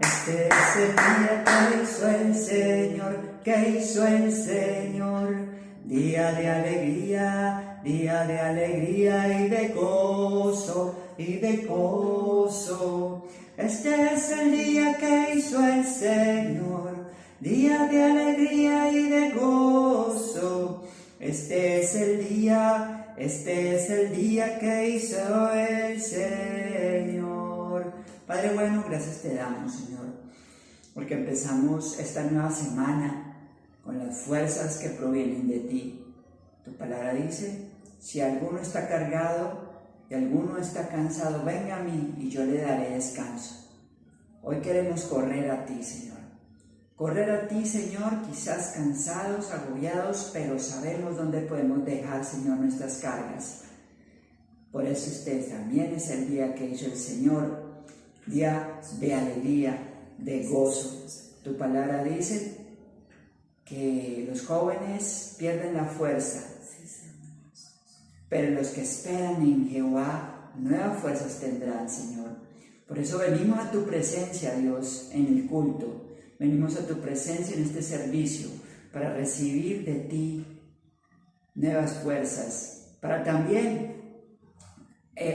este es el día que hizo el Señor, que hizo el Señor. Día de alegría y de gozo, y de gozo. Este es el día que hizo el Señor, día de alegría y de gozo. Este es el día que hizo el Señor. Padre bueno, gracias te damos, Señor, porque empezamos esta nueva semana con las fuerzas que provienen de ti. Tu palabra dice, si alguno está cargado y alguno está cansado, venga a mí y yo le daré descanso. Hoy queremos correr a ti, Señor. Correr a ti, Señor, quizás cansados, agobiados, pero sabemos dónde podemos dejar, Señor, nuestras cargas. Por eso también es el día que hizo el Señor, día de alegría, de gozo. Tu palabra dice que los jóvenes pierden la fuerza, pero los que esperan en Jehová nuevas fuerzas tendrán, Señor. Por eso venimos a tu presencia, Dios, en el culto. Venimos a tu presencia en este servicio para recibir de ti nuevas fuerzas, para también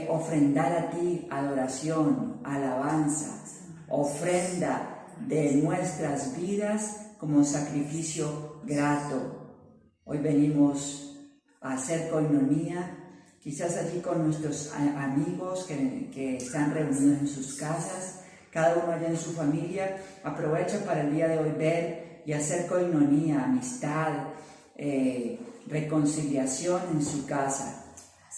ofrendar a ti adoración, alabanza, ofrenda de nuestras vidas como sacrificio grato. Hoy venimos a hacer coinonía, quizás allí con nuestros amigos que están reunidos en sus casas, cada uno allá en su familia. Aprovecha para el día de hoy ver y hacer coinonía, amistad, reconciliación en su casa.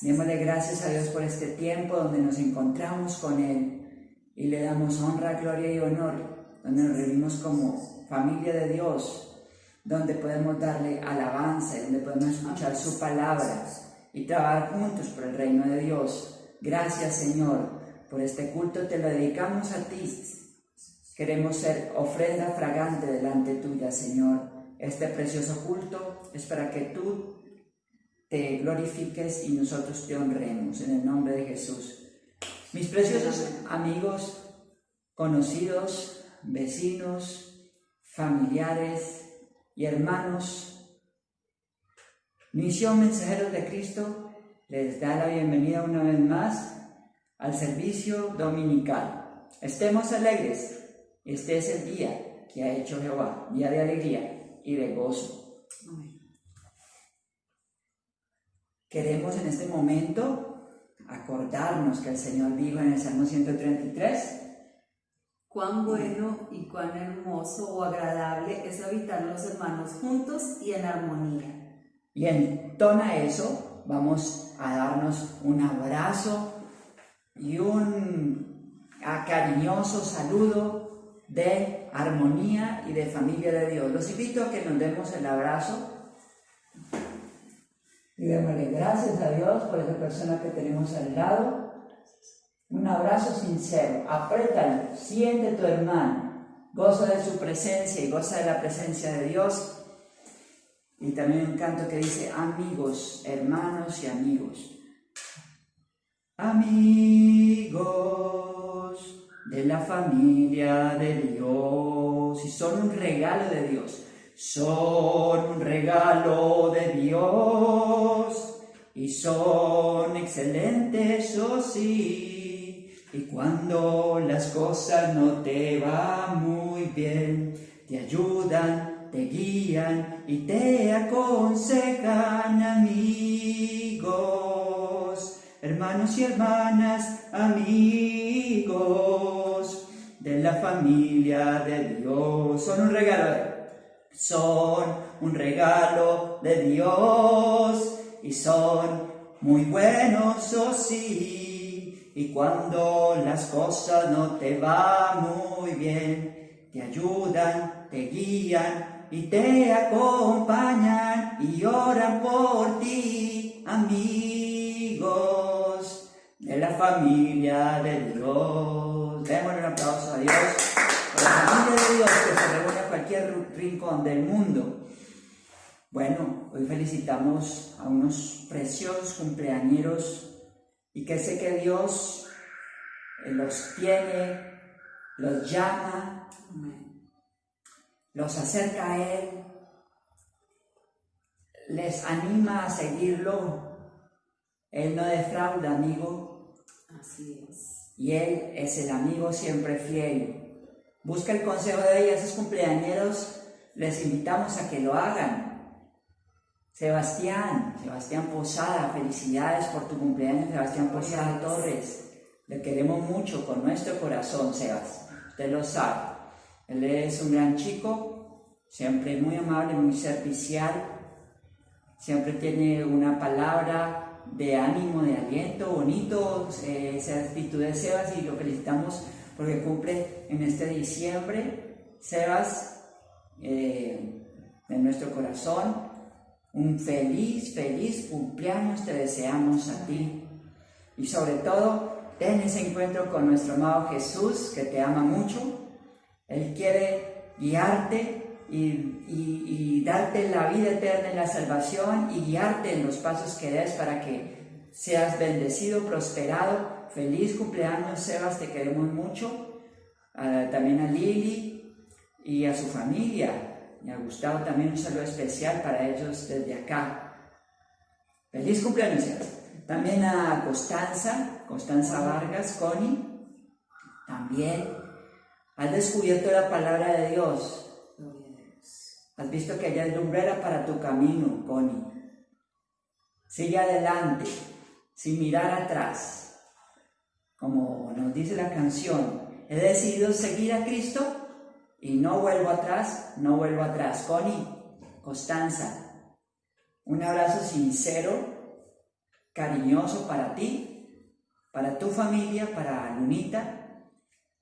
Démosle gracias a Dios por este tiempo donde nos encontramos con Él y le damos honra, gloria y honor, donde nos reunimos como familia de Dios, donde podemos darle alabanza, donde podemos escuchar su palabra y trabajar juntos por el reino de Dios. Gracias, Señor, por este culto, te lo dedicamos a ti. Queremos ser ofrenda fragante delante tuya, Señor. Este precioso culto es para que tú te glorifiques y nosotros te honremos, en el nombre de Jesús. Mis preciosos amigos, conocidos, vecinos, familiares y hermanos, Misión Mensajeros de Cristo les da la bienvenida una vez más al servicio dominical. Estemos alegres, este es el día que ha hecho Jehová, día de alegría y de gozo. Amén. Queremos en este momento acordarnos que el Señor dijo en el Salmo 133, cuán bueno y cuán hermoso o agradable es habitar los hermanos juntos y en armonía. Y en tono a eso vamos a darnos un abrazo y un cariñoso saludo de armonía y de familia de Dios. Los invito a que nos demos el abrazo y démosle gracias a Dios por esa persona que tenemos al lado. Un abrazo sincero, apriétalo, siente tu hermano, goza de su presencia y goza de la presencia de Dios. Y también un canto que dice amigos, hermanos y amigos. Amigos de la familia de Dios, y son un regalo de Dios, son un regalo de Dios, y son excelentes, oh sí, y cuando las cosas no te van muy bien, te ayudan, te guían y te aconsejan, amigos, hermanos y hermanas, amigos de la familia de Dios. Son un regalo de Dios y son muy buenos, oh sí, y cuando las cosas no te van muy bien, te ayudan, te guían y te acompañan y oran por ti, amigos de la familia de Dios. Démosle un aplauso a Dios por la familia de Dios que se reúne a cualquier rincón del mundo. Bueno, hoy felicitamos a unos preciosos cumpleañeros y que sé que Dios los tiene los llama, Amén. los acerca a Él, les anima a seguirlo. Él no defrauda, amigo. Así es. Y Él es el amigo siempre fiel. Busca el consejo de ella. Esos cumpleañeros les invitamos a que lo hagan. Sebastián Posada, felicidades por tu cumpleaños, Sebastián Posada Torres. Le queremos mucho con nuestro corazón, Sebas. Usted lo sabe. Él es un gran chico, siempre muy amable, muy servicial. Siempre tiene una palabra de ánimo, de aliento, bonito, esa actitud de Sebas, y lo felicitamos porque cumple en este diciembre. Sebas, de nuestro corazón, un feliz cumpleaños te deseamos a ti. Y sobre todo, ten ese encuentro con nuestro amado Jesús, que te ama mucho. Él quiere guiarte y darte la vida eterna en la salvación y guiarte en los pasos que des para que seas bendecido, prosperado. Feliz cumpleaños, Sebas, te queremos mucho. También a Lili y a su familia, y a Gustavo también un saludo especial para ellos desde acá. Feliz cumpleaños, Sebas. También a Constanza Vargas, Connie, también has descubierto la palabra de Dios. Has visto que ella es lumbrera para tu camino, Connie. Sigue adelante, sin mirar atrás. Como nos dice la canción, he decidido seguir a Cristo y no vuelvo atrás, no vuelvo atrás. Connie, Constanza, un abrazo sincero, cariñoso para ti, para tu familia, para Lunita.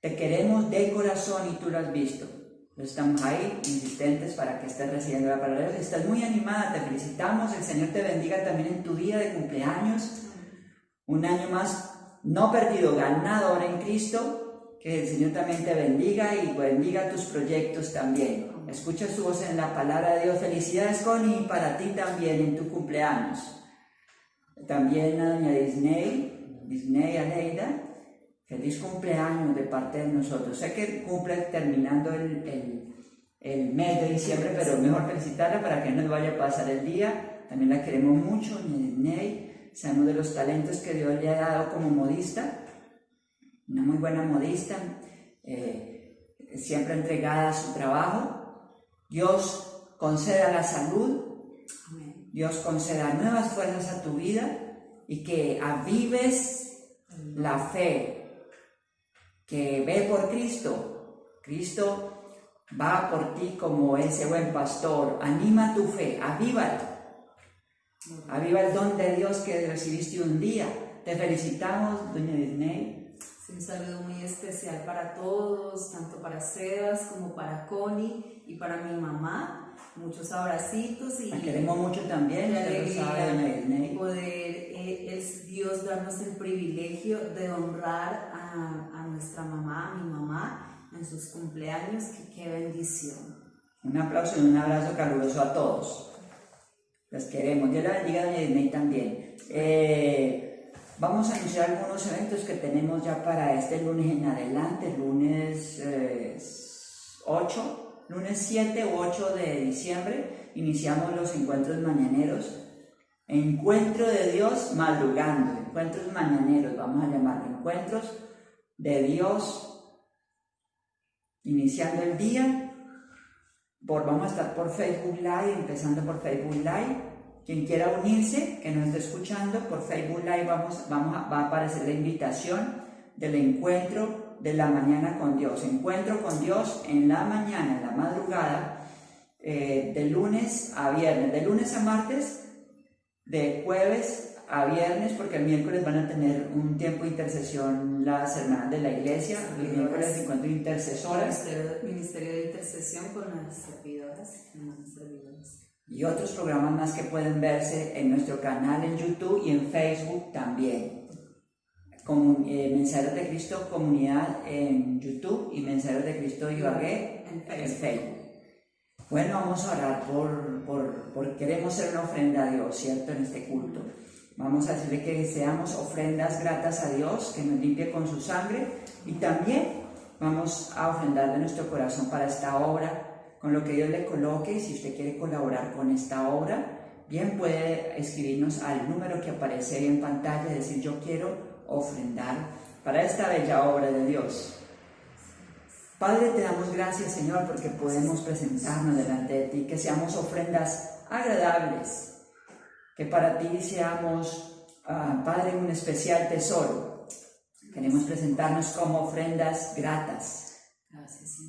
Te queremos de corazón y tú lo has visto. Estamos ahí, insistentes para que estés recibiendo la palabra de Dios. Estás muy animada, te felicitamos. El Señor te bendiga también en tu día de cumpleaños. Un año más no perdido, ganador en Cristo. Que el Señor también te bendiga y bendiga tus proyectos también. Escucha su voz en la palabra de Dios. Felicidades, Connie, para ti también en tu cumpleaños. También a doña Disney Aleida. Feliz cumpleaños de parte de nosotros. Sé que cumple terminando el mes de diciembre, pero mejor felicitarla para que no nos vaya a pasar el día. También la queremos mucho, Disney. Sabemos de los talentos que Dios le ha dado como modista. Una muy buena modista, siempre entregada a su trabajo. Dios conceda la salud. Amén. Dios conceda nuevas fuerzas a tu vida y que avives la fe. Que ve por Cristo. Cristo va por ti como ese buen pastor. Anima tu fe, avívala. Aviva el don de Dios que recibiste un día. Te felicitamos, doña Disney. Un saludo muy especial para todos, tanto para Sebas como para Connie y para mi mamá. Muchos abracitos y la queremos mucho también. Qué alegría doña Disney. poder es Dios darnos el privilegio de honrar a nuestra mamá, a mi mamá, en sus cumpleaños. Qué bendición. Un aplauso y un abrazo caluroso a todos. Los queremos. Dios la bendiga a doña Disney también. Vamos a anunciar algunos eventos que tenemos ya para este lunes en adelante, lunes 7 u 8 de diciembre. Iniciamos los encuentros mañaneros. Encuentro de Dios madrugando, encuentros mañaneros, vamos a llamarlo, encuentros de Dios iniciando el día. Vamos a estar por Facebook Live, empezando por Facebook Live. Quien quiera unirse, que nos esté escuchando, por Facebook Live va a aparecer la invitación del encuentro de la mañana con Dios. Encuentro con Dios en la mañana, en la madrugada, de lunes a viernes, de lunes a martes, de jueves a viernes, porque el miércoles van a tener un tiempo de intercesión las hermanas de la iglesia, el miércoles encuentro intercesoras. Ministerio de intercesión con las servidoras, y otros programas más que pueden verse en nuestro canal en YouTube y en Facebook también. Mensajeros de Cristo Comunidad en YouTube y Mensajeros de Cristo Ibagué en Facebook. Bueno, vamos a orar por queremos ser una ofrenda a Dios, ¿cierto? En este culto. Vamos a decirle que seamos ofrendas gratas a Dios, que nos limpie con su sangre y también vamos a ofrendar de nuestro corazón para esta obra, con lo que Dios le coloque. Y si usted quiere colaborar con esta obra, bien puede escribirnos al número que aparece ahí en pantalla y decir: yo quiero ofrendar para esta bella obra de Dios. Padre, te damos gracias, Señor, porque podemos presentarnos delante de ti, que seamos ofrendas agradables, que para ti seamos, Padre, un especial tesoro. Queremos presentarnos como ofrendas gratas.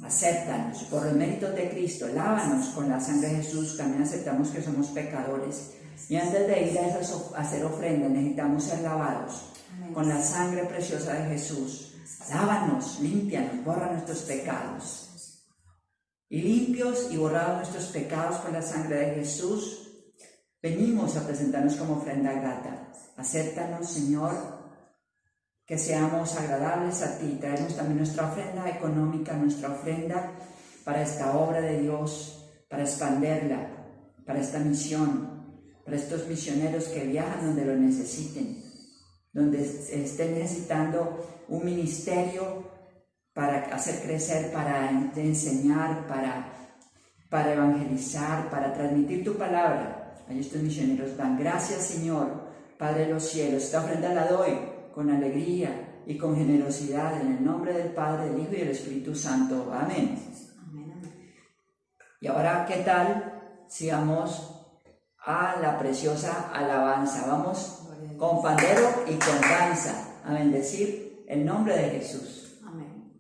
Acéptanos por los méritos de Cristo, lávanos con la sangre de Jesús. También aceptamos que somos pecadores, y antes de ir a hacer ofrendas necesitamos ser lavados con la sangre preciosa de Jesús. Lávanos, límpianos, borra nuestros pecados. Y limpios y borrados nuestros pecados con la sangre de Jesús, venimos a presentarnos como ofrenda grata. Acéptanos, Señor, que seamos agradables a ti. Traemos también nuestra ofrenda económica, nuestra ofrenda para esta obra de Dios, para expanderla, para esta misión, para estos misioneros que viajan donde lo necesiten, donde estén necesitando un ministerio para hacer crecer, para enseñar, para evangelizar, para transmitir tu palabra. Ahí estos misioneros van. Gracias, Señor, Padre de los cielos. Esta ofrenda la doy con alegría y con generosidad, en el nombre del Padre, del Hijo y del Espíritu Santo. Amén. Y ahora, ¿qué tal si vamos a la preciosa alabanza? Vamos con pandero y con danza a bendecir el nombre de Jesús. Amén.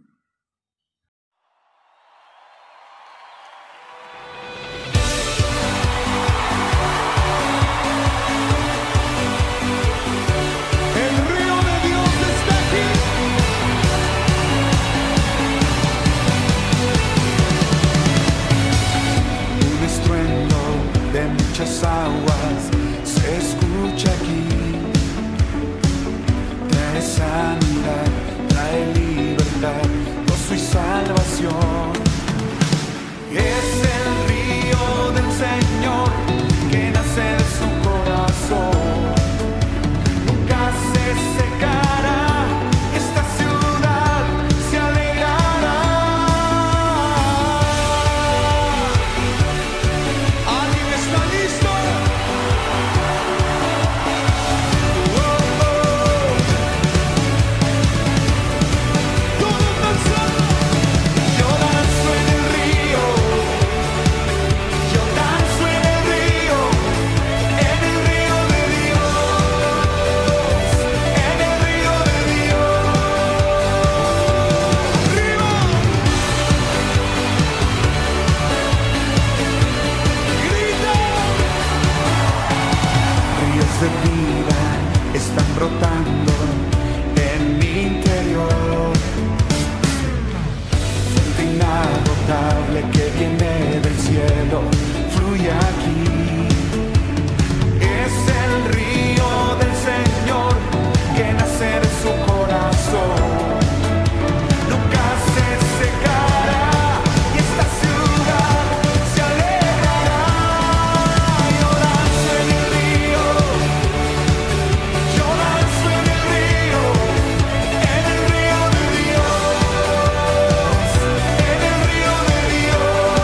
El río de Dios está aquí. Un estruendo de muchas aguas se escucha aquí. Trae sanidad, trae libertad, gozo y salvación. Es el río del Señor que nace de su corazón. Nunca se secará, esta ciudad se alegrará. ¿Alguien está listo? Todos danzando. Yo danzo en el río. Yo danzo en el río. En el río de Dios. En el río de Dios. ¡Arriba! ¡Grita! Ríos de vida están brotando en mi interior. Fuente inagotable que viene del cielo fluye aquí. Es el río del Señor que nace de su corazón. Nunca se secará y esta ciudad se alegrará. Yo danzo en el río. Yo danzo en el río de Dios, en el río de Dios.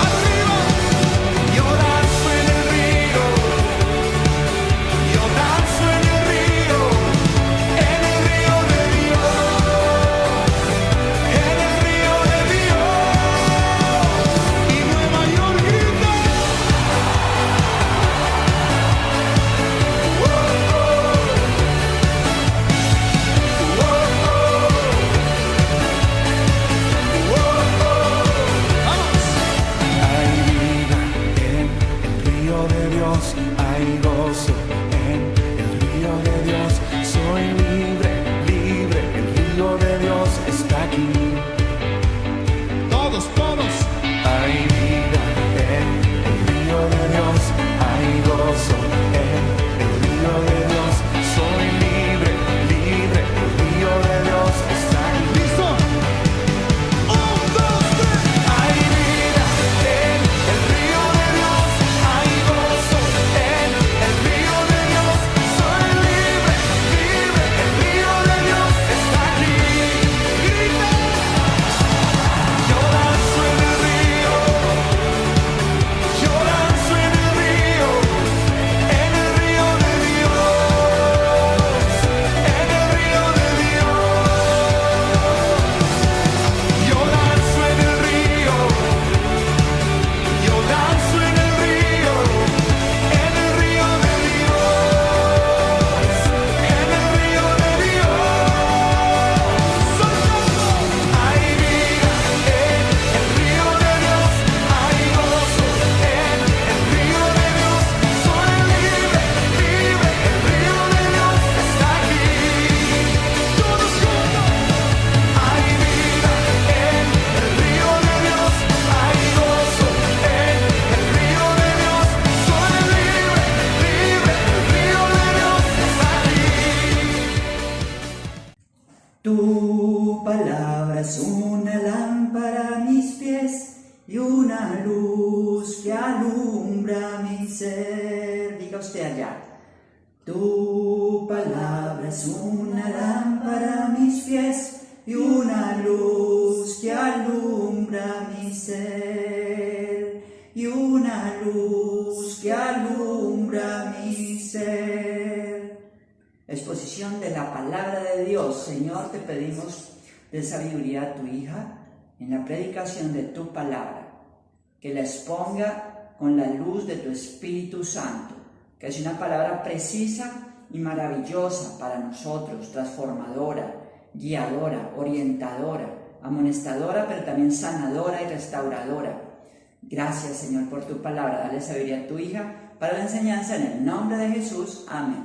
¡Arriba! es una lámpara a mis pies y una luz que alumbra mi ser. Diga usted allá. Tu palabra es una lámpara a mis pies y una luz que alumbra mi ser. Y una luz que alumbra mi ser. Exposición de la palabra de Dios. Señor, te pedimos de sabiduría a tu hija en la predicación de tu palabra, que la exponga con la luz de tu Espíritu Santo, que es una palabra precisa y maravillosa para nosotros, transformadora, guiadora, orientadora, amonestadora, pero también sanadora y restauradora. Gracias, Señor, por tu palabra. Dale sabiduría a tu hija para la enseñanza en el nombre de Jesús. Amén.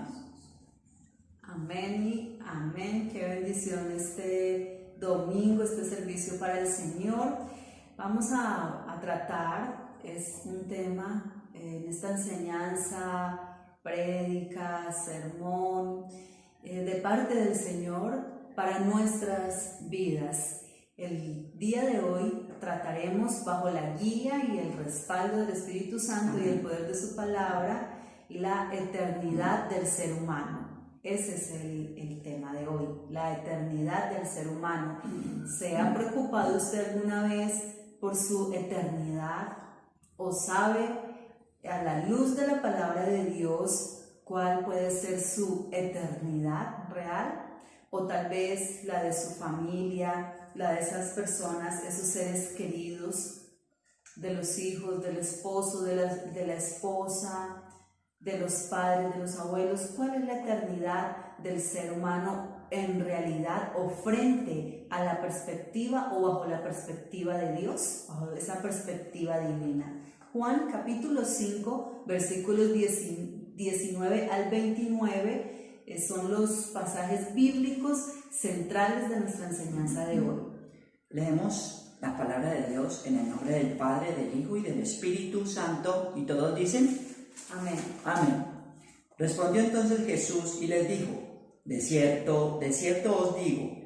Amén y amén. Qué bendición este domingo, este servicio para el Señor. Vamos a tratar, es un tema en esta enseñanza, prédica, sermón, de parte del Señor para nuestras vidas. El día de hoy trataremos, bajo la guía y el respaldo del Espíritu Santo y el poder de su palabra, la eternidad del ser humano. Ese es el tema de hoy, la eternidad del ser humano. ¿Se ha preocupado usted alguna vez por su eternidad? ¿O sabe, a la luz de la palabra de Dios, cuál puede ser su eternidad real? O tal vez la de su familia, la de esas personas, esos seres queridos, de los hijos, del esposo, de la esposa, de los padres, de los abuelos. ¿Cuál es la eternidad del ser humano en realidad, o frente a la perspectiva o bajo la perspectiva de Dios, bajo esa perspectiva divina? Juan capítulo 5, versículos 19 al 29 son los pasajes bíblicos centrales de nuestra enseñanza de hoy. Leemos la palabra de Dios en el nombre del Padre, del Hijo y del Espíritu Santo, y todos dicen: Amén. Amén. Respondió entonces Jesús y les dijo: de cierto os digo,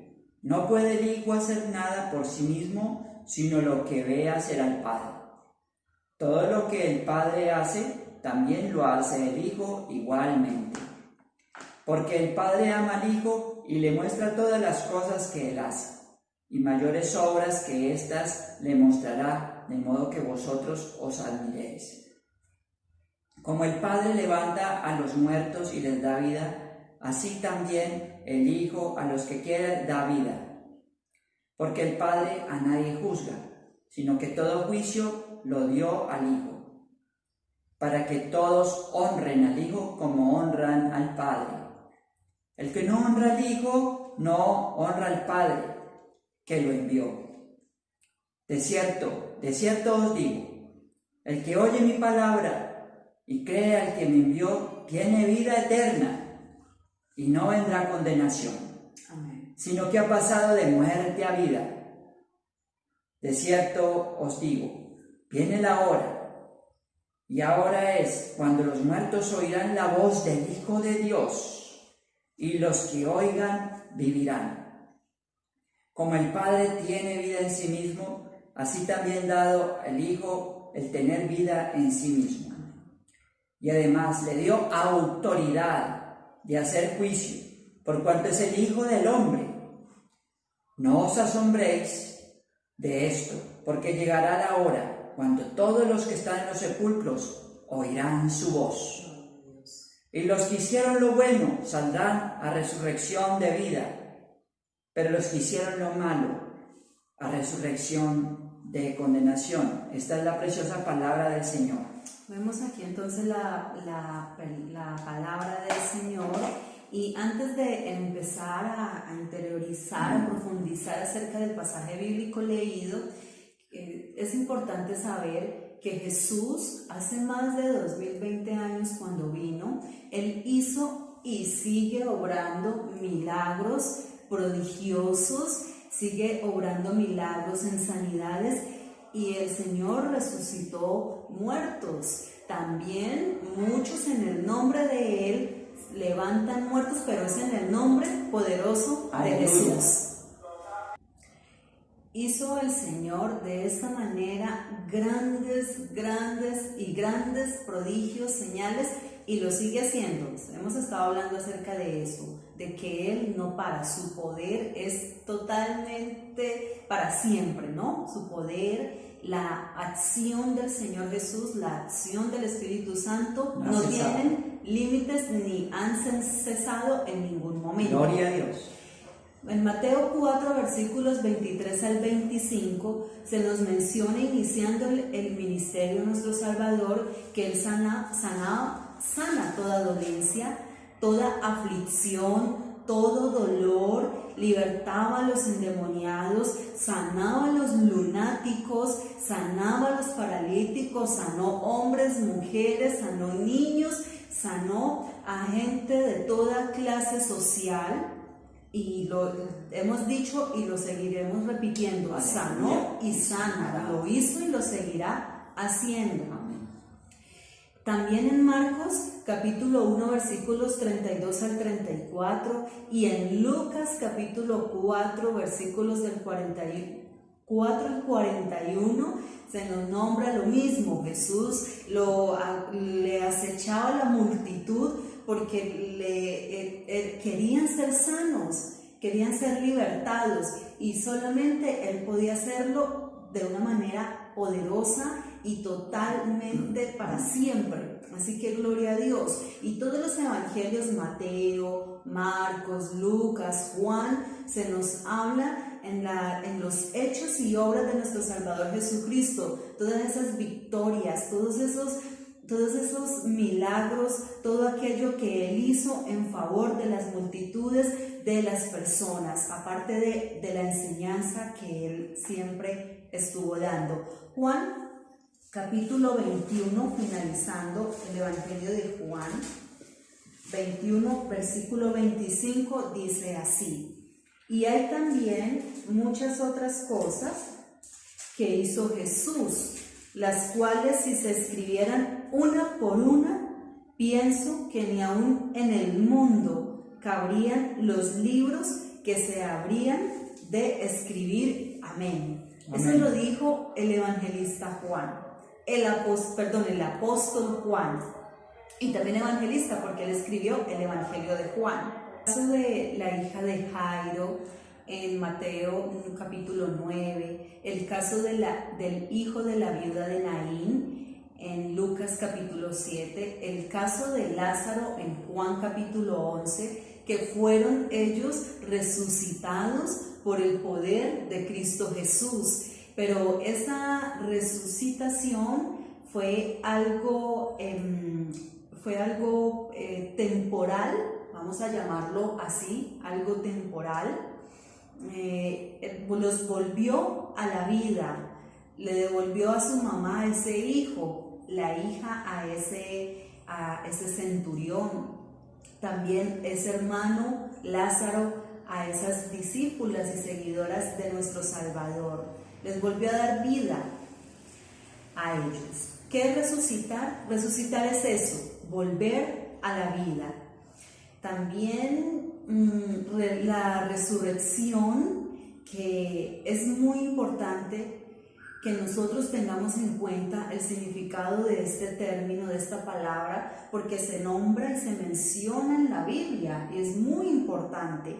no puede el Hijo hacer nada por sí mismo, sino lo que ve hacer al Padre. Todo lo que el Padre hace, también lo hace el Hijo igualmente. Porque el Padre ama al Hijo y le muestra todas las cosas que Él hace, y mayores obras que éstas le mostrará, de modo que vosotros os admiréis. Como el Padre levanta a los muertos y les da vida, así también el Hijo a los que quiere da vida. Porque el Padre a nadie juzga, sino que todo juicio lo dio al Hijo, para que todos honren al Hijo como honran al Padre. El que no honra al Hijo, no honra al Padre que lo envió. De cierto os digo, el que oye mi palabra y cree al que me envió, tiene vida eterna y no vendrá condenación, Amén, sino que ha pasado de muerte a vida. De cierto os digo, viene la hora, y ahora es cuando los muertos oirán la voz del Hijo de Dios, y los que oigan vivirán. Como el Padre tiene vida en sí mismo, así también dado al Hijo el tener vida en sí mismo. Y además le dio autoridad de hacer juicio, por cuanto es el Hijo del Hombre. No os asombréis de esto, porque llegará la hora cuando todos los que están en los sepulcros oirán su voz. Y los que hicieron lo bueno saldrán a resurrección de vida, pero los que hicieron lo malo a resurrección de condenación. Esta es la preciosa palabra del Señor. Vemos aquí entonces la palabra del Señor, y antes de empezar a interiorizar, a profundizar acerca del pasaje bíblico leído, es importante saber que Jesús hace más de 2020 años, cuando vino, Él hizo y sigue obrando milagros prodigiosos, sigue obrando milagros en sanidades, y el Señor resucitó muertos. También muchos en el nombre de Él levantan muertos, pero es en el nombre poderoso de Jesús. hizo el Señor de esta manera grandes prodigios, señales, y lo sigue haciendo. Hemos estado hablando acerca de eso, de que Él no para, su poder es totalmente para siempre, ¿no? Su poder, la acción del Señor Jesús, la acción del Espíritu Santo no tienen límites ni han cesado en ningún momento. Gloria a Dios. En Mateo 4, versículos 23 al 25, se nos menciona, iniciando el ministerio de nuestro Salvador, que Él sana toda dolencia, toda aflicción, todo dolor, libertaba a los endemoniados, sanaba a los lunáticos, sanaba a los paralíticos, sanó hombres, mujeres, sanó niños, sanó a gente de toda clase social. Y lo hemos dicho y lo seguiremos repitiendo, sanó y sana, lo hizo y lo seguirá haciendo. También en Marcos capítulo 1 versículos 32 al 34 y en Lucas capítulo 4 versículos del 44 al 41 se nos nombra lo mismo. Jesús le acechaba la multitud porque querían ser sanos, querían ser libertados, y solamente Él podía hacerlo de una manera poderosa y totalmente para siempre. Así que gloria a Dios. Y todos los evangelios, Mateo, Marcos, Lucas, Juan, se nos habla en los hechos y obras de nuestro Salvador Jesucristo, todas esas victorias, todos esos milagros, todo aquello que Él hizo en favor de las multitudes de las personas, aparte de la enseñanza que Él siempre estuvo dando. Juan capítulo 21, finalizando el Evangelio de Juan 21, versículo 25, dice así: y hay también muchas otras cosas que hizo Jesús, las cuales si se escribieran una por una, pienso que ni aún en el mundo cabrían los libros que se habrían de escribir. Amén. Eso lo dijo el evangelista Juan, el apóstol Juan, y también evangelista porque él escribió el Evangelio de Juan. El caso de la hija de Jairo en Mateo capítulo 9, el caso del hijo de la viuda de Naín en Lucas capítulo 7, el caso de Lázaro en Juan capítulo 11, que fueron ellos resucitados por el poder de Cristo Jesús. Pero esa resucitación fue algo temporal, vamos a llamarlo así, algo temporal. Los volvió a la vida, le devolvió a su mamá a ese hijo, la hija a ese centurión, también ese hermano Lázaro a esas discípulas y seguidoras de nuestro Salvador. Les volvió a dar vida a ellos. ¿Qué es resucitar? Resucitar es eso, volver a la vida. También la resurrección, que es muy importante que nosotros tengamos en cuenta el significado de este término, de esta palabra, porque se nombra y se menciona en la Biblia y es muy importante.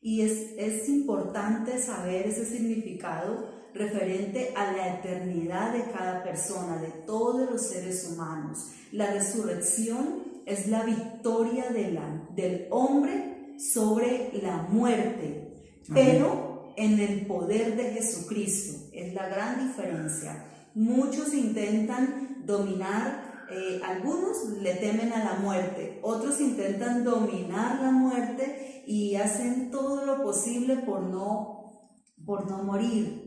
Y es importante saber ese significado referente a la eternidad de cada persona, de todos los seres humanos. La resurrección es la victoria del hombre sobre la muerte, pero en el poder de Jesucristo. Es la gran diferencia. Muchos intentan dominar, algunos le temen a la muerte, otros intentan dominar la muerte y hacen todo lo posible por no morir.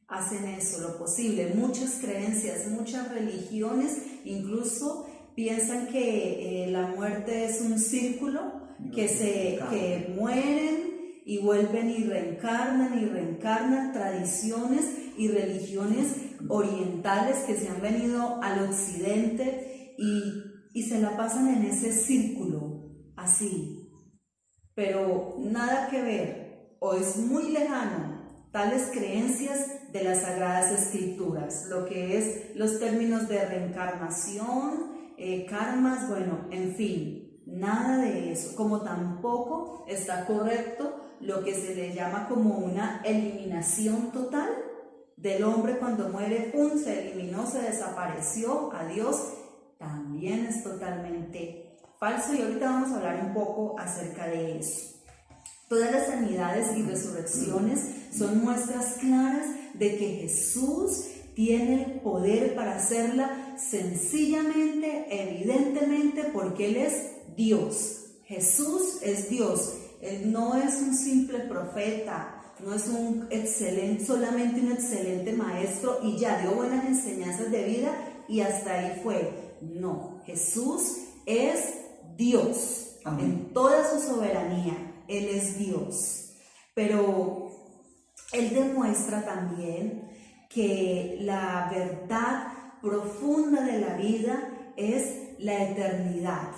Hacen eso, lo posible. Muchas creencias, muchas religiones incluso piensan que la muerte es un círculo, que mueren y vuelven y reencarnan, tradiciones y religiones orientales que se han venido al occidente y se la pasan en ese círculo, así. Pero nada que ver, o es muy lejano tales creencias de las Sagradas Escrituras, lo que es los términos de reencarnación, karmas, bueno, en fin, nada de eso, como tampoco está correcto lo que se le llama como una eliminación total del hombre cuando muere, ¡pum!, se eliminó, se desapareció, adiós, también es totalmente falso y ahorita vamos a hablar un poco acerca de eso. Todas las sanidades y resurrecciones son muestras claras de que Jesús tiene el poder para hacerla sencillamente, evidentemente, porque Él es Dios. Jesús es Dios. Él no es un simple profeta, no es solamente un excelente maestro y ya dio buenas enseñanzas de vida y hasta ahí fue. No, Jesús es Dios. Amén. En toda su soberanía. Él es Dios. Pero Él demuestra también que la verdad profunda de la vida es la eternidad.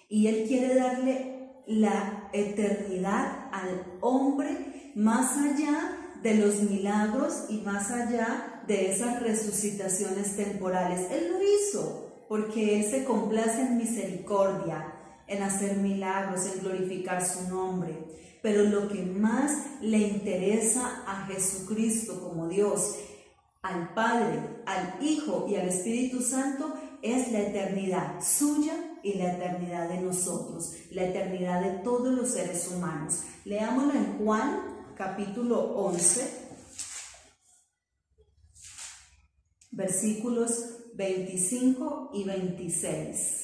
Y Él quiere darle la eternidad al hombre más allá de los milagros y más allá de esas resucitaciones temporales. Él lo hizo porque Él se complace en misericordia, en hacer milagros, en glorificar su nombre. Pero lo que más le interesa a Jesucristo como Dios, al Padre, al Hijo y al Espíritu Santo es la eternidad suya y la eternidad de nosotros, la eternidad de todos los seres humanos. Leámoslo en Juan capítulo 11, versículos 25 y 26.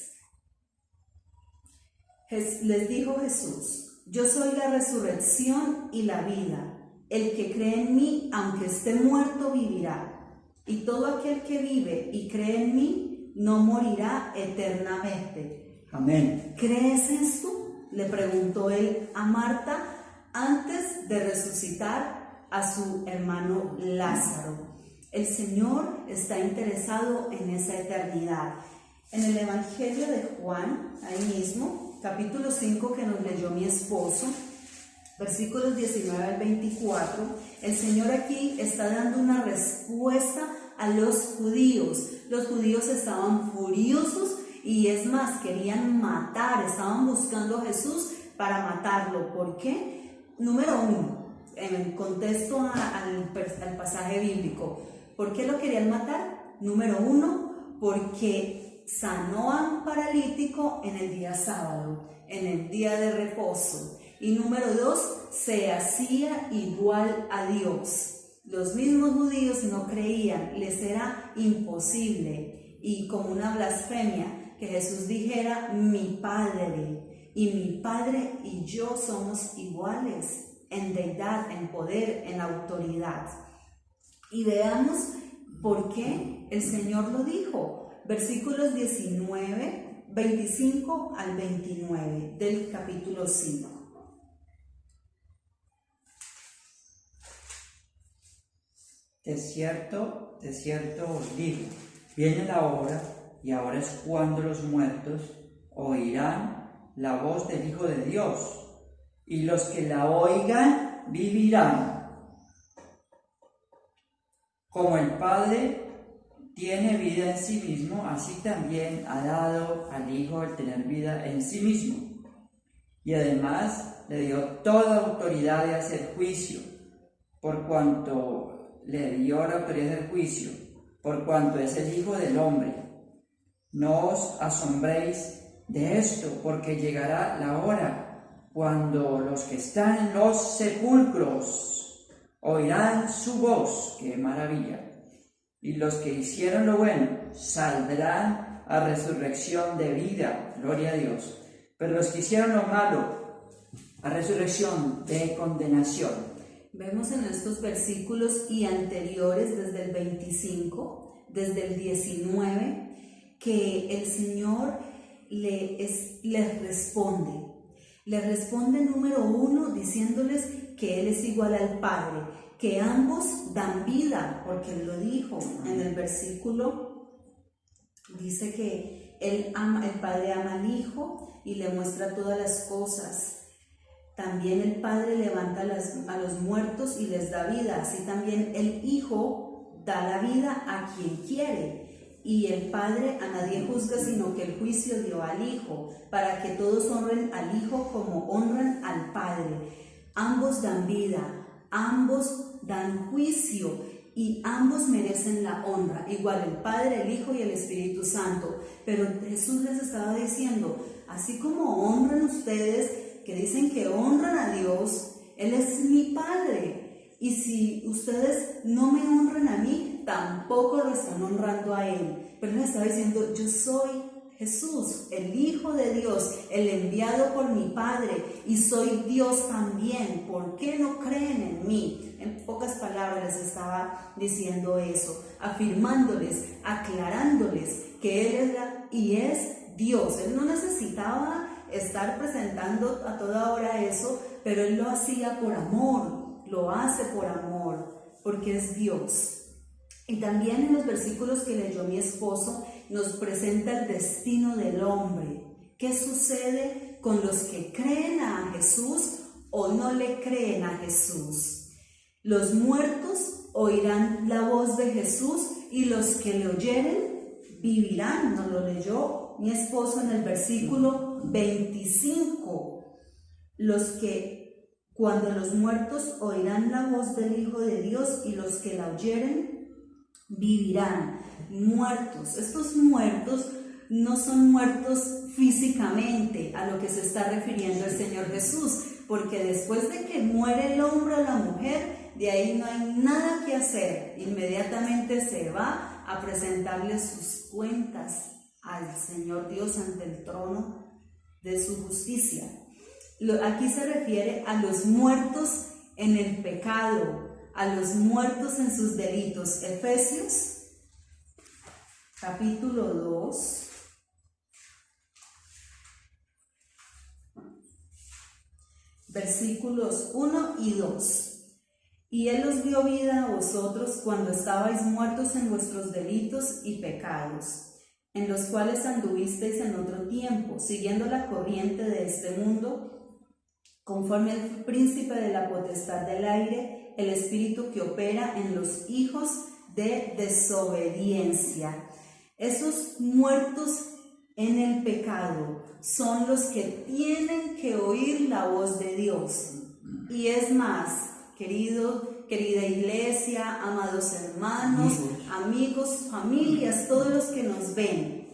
Les dijo Jesús: yo soy la resurrección y la vida. El que cree en mí, aunque esté muerto, vivirá. Y todo aquel que vive y cree en mí, no morirá eternamente. Amén. ¿Crees esto?, le preguntó él a Marta antes de resucitar a su hermano Lázaro. El Señor está interesado en esa eternidad. En el Evangelio de Juan, ahí mismo, capítulo 5 que nos leyó mi esposo, versículos 19 al 24, el Señor aquí está dando una respuesta a los judíos. Los judíos estaban furiosos y es más, querían matar, estaban buscando a Jesús para matarlo. ¿Por qué? Número uno, en contexto al pasaje bíblico, ¿por qué lo querían matar? Número uno, porque sanó a un paralítico en el día sábado, en el día de reposo. Y número dos, se hacía igual a Dios. Los mismos judíos no creían, les era imposible y como una blasfemia que Jesús dijera: mi Padre y yo somos iguales en deidad, en poder, en autoridad. Y veamos por qué el Señor lo dijo. Versículos 25 al 29 del capítulo 5. De cierto os digo, viene la hora, y ahora es cuando los muertos oirán la voz del Hijo de Dios, y los que la oigan vivirán. Como el Padre tiene vida en sí mismo, así también ha dado al Hijo el tener vida en sí mismo. Y además le dio toda autoridad de hacer juicio, por cuanto le dio la autoridad de hacer juicio, por cuanto es el Hijo del Hombre. No os asombréis de esto, porque llegará la hora cuando los que están en los sepulcros oirán su voz. ¡Qué maravilla! Y los que hicieron lo bueno saldrán a resurrección de vida, gloria a Dios. Pero los que hicieron lo malo, a resurrección de condenación. Vemos en estos versículos y anteriores, desde el 25, desde el 19, que el Señor les responde. Les responde, número uno, diciéndoles que Él es igual al Padre, que ambos dan vida, porque Él lo dijo en el versículo, dice que el Padre ama al Hijo y le muestra todas las cosas. también el Padre levanta a los muertos y les da vida, así también el Hijo da la vida a quien quiere. Y el Padre a nadie juzga, sino que el juicio dio al Hijo, para que todos honren al Hijo como honran al Padre. Ambos dan vida, ambos dan juicio y ambos merecen la honra, igual el Padre, el Hijo y el Espíritu Santo. Pero Jesús les estaba diciendo, así como honran ustedes, que dicen que honran a Dios, Él es mi Padre. Y si ustedes no me honran a mí, tampoco lo están honrando a Él. Pero Él les está diciendo, yo soy Jesús, el Hijo de Dios, el enviado por mi Padre, y soy Dios también. ¿Por qué no creen en mí? En pocas palabras les estaba diciendo eso, afirmándoles, aclarándoles que Él era y es Dios. Él no necesitaba estar presentando a toda hora eso, pero Él lo hacía por amor, lo hace por amor, porque es Dios. Y también en los versículos que leyó mi esposo nos presenta el destino del hombre. ¿Qué sucede con los que creen a Jesús o no le creen a Jesús? Los muertos oirán la voz de Jesús y los que le oyeren vivirán. Nos lo leyó mi esposo en el versículo 25. Cuando los muertos oirán la voz del Hijo de Dios y los que la oyeren vivirán. Muertos. Estos muertos no son muertos físicamente, a lo que se está refiriendo el Señor Jesús, porque después de que muere el hombre o la mujer, de ahí no hay nada que hacer. Inmediatamente se va a presentarle sus cuentas al Señor Dios ante el trono de su justicia. Aquí se refiere a los muertos en el pecado, a los muertos en sus delitos. Efesios capítulo 2, versículos 1 y 2. Y Él os dio vida a vosotros cuando estabais muertos en vuestros delitos y pecados, en los cuales anduvisteis en otro tiempo, siguiendo la corriente de este mundo, conforme al príncipe de la potestad del aire, el espíritu que opera en los hijos de desobediencia. Esos muertos en el pecado son los que tienen que oír la voz de Dios. Y es más, querida iglesia, amados hermanos, amigos, familias, todos los que nos ven,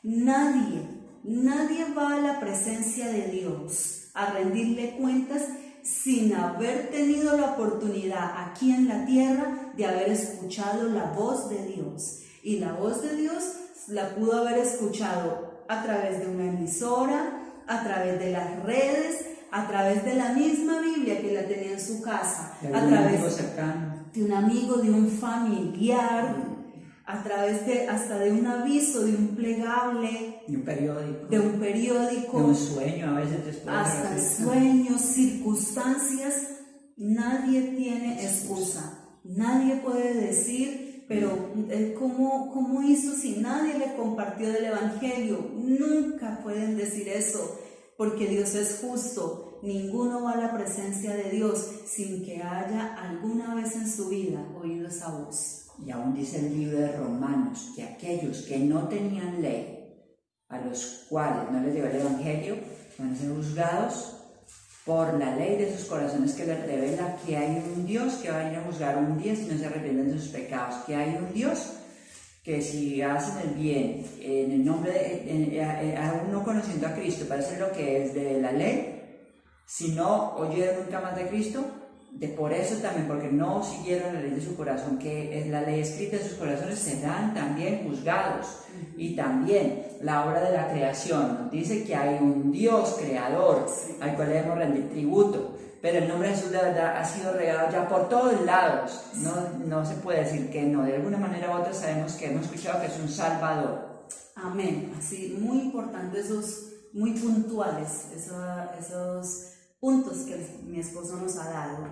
nadie va a la presencia de Dios a rendirle cuentas sin haber tenido la oportunidad aquí en la tierra de haber escuchado la voz de Dios. Y la voz de Dios la pudo haber escuchado a través de una emisora, a través de las redes, a través de la misma Biblia que la tenía en su casa, a través de un amigo, de un familiar, a través hasta de un aviso, de un plegable, de un periódico, de un sueño, a veces hasta sueños, circunstancias. Nadie tiene excusa, nadie puede decir, pero ¿cómo hizo si nadie le compartió del Evangelio? Nunca pueden decir eso, porque Dios es justo. Ninguno va a la presencia de Dios sin que haya alguna vez en su vida oído esa voz. Y aún dice el libro de Romanos que aquellos que no tenían ley, a los cuales no les llegó el Evangelio, van a ser juzgados por la ley de sus corazones, que les revela que hay un Dios que va a ir a juzgar un día si no se arrepienten de sus pecados, que hay un Dios que si hacen el bien en el nombre de, aún no conociendo a Cristo, para hacer lo que es de la ley, si no oyeron nunca más de Cristo, por eso también, porque no siguieron la ley de su corazón, que es la ley escrita en sus corazones, serán también juzgados. Y también la obra de la creación nos dice que hay un Dios creador al cual debemos rendir tributo, pero el nombre de Jesús de verdad ha sido regado ya por todos lados. No se puede decir que no, de alguna manera u otra sabemos que hemos escuchado que es un Salvador. Amén. Así, muy importante, muy puntuales esos puntos que mi esposo nos ha dado.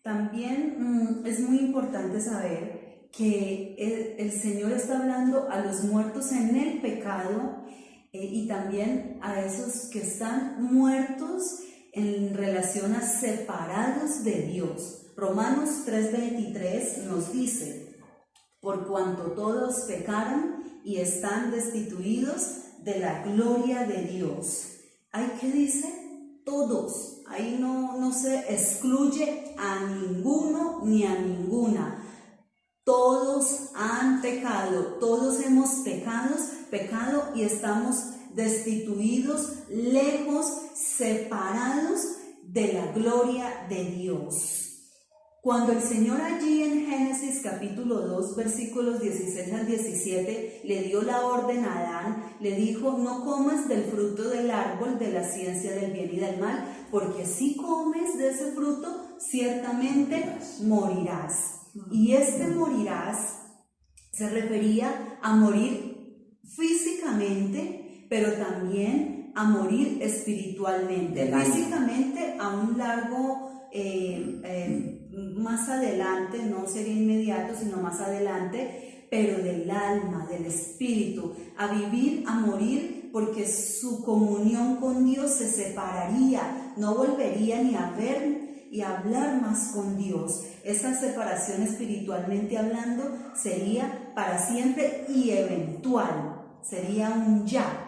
También es muy importante saber que el Señor está hablando a los muertos en el pecado y también a esos que están muertos en relación a separados de Dios. Romanos 3:23 nos dice: por cuanto todos pecaron y están destituidos de la gloria de Dios. ¿Ahí qué dice? Todos. Ahí no se excluye a ninguno ni a ninguna. Todos han pecado, todos hemos pecado y estamos destituidos, lejos, separados de la gloria de Dios. Cuando el Señor allí en Génesis capítulo 2 versículos 16 al 17 le dio la orden a Adán, le dijo: no comas del fruto del árbol de la ciencia del bien y del mal, porque si comes de ese fruto ciertamente morirás. Y morirás se refería a morir físicamente, pero también a morir espiritualmente. Físicamente a un largo más adelante, no sería inmediato, sino más adelante, pero del alma, del espíritu, a vivir, a morir, porque su comunión con Dios se separaría, no volvería ni a ver y a hablar más con Dios. Esa separación espiritualmente hablando sería para siempre y eventual, sería un ya.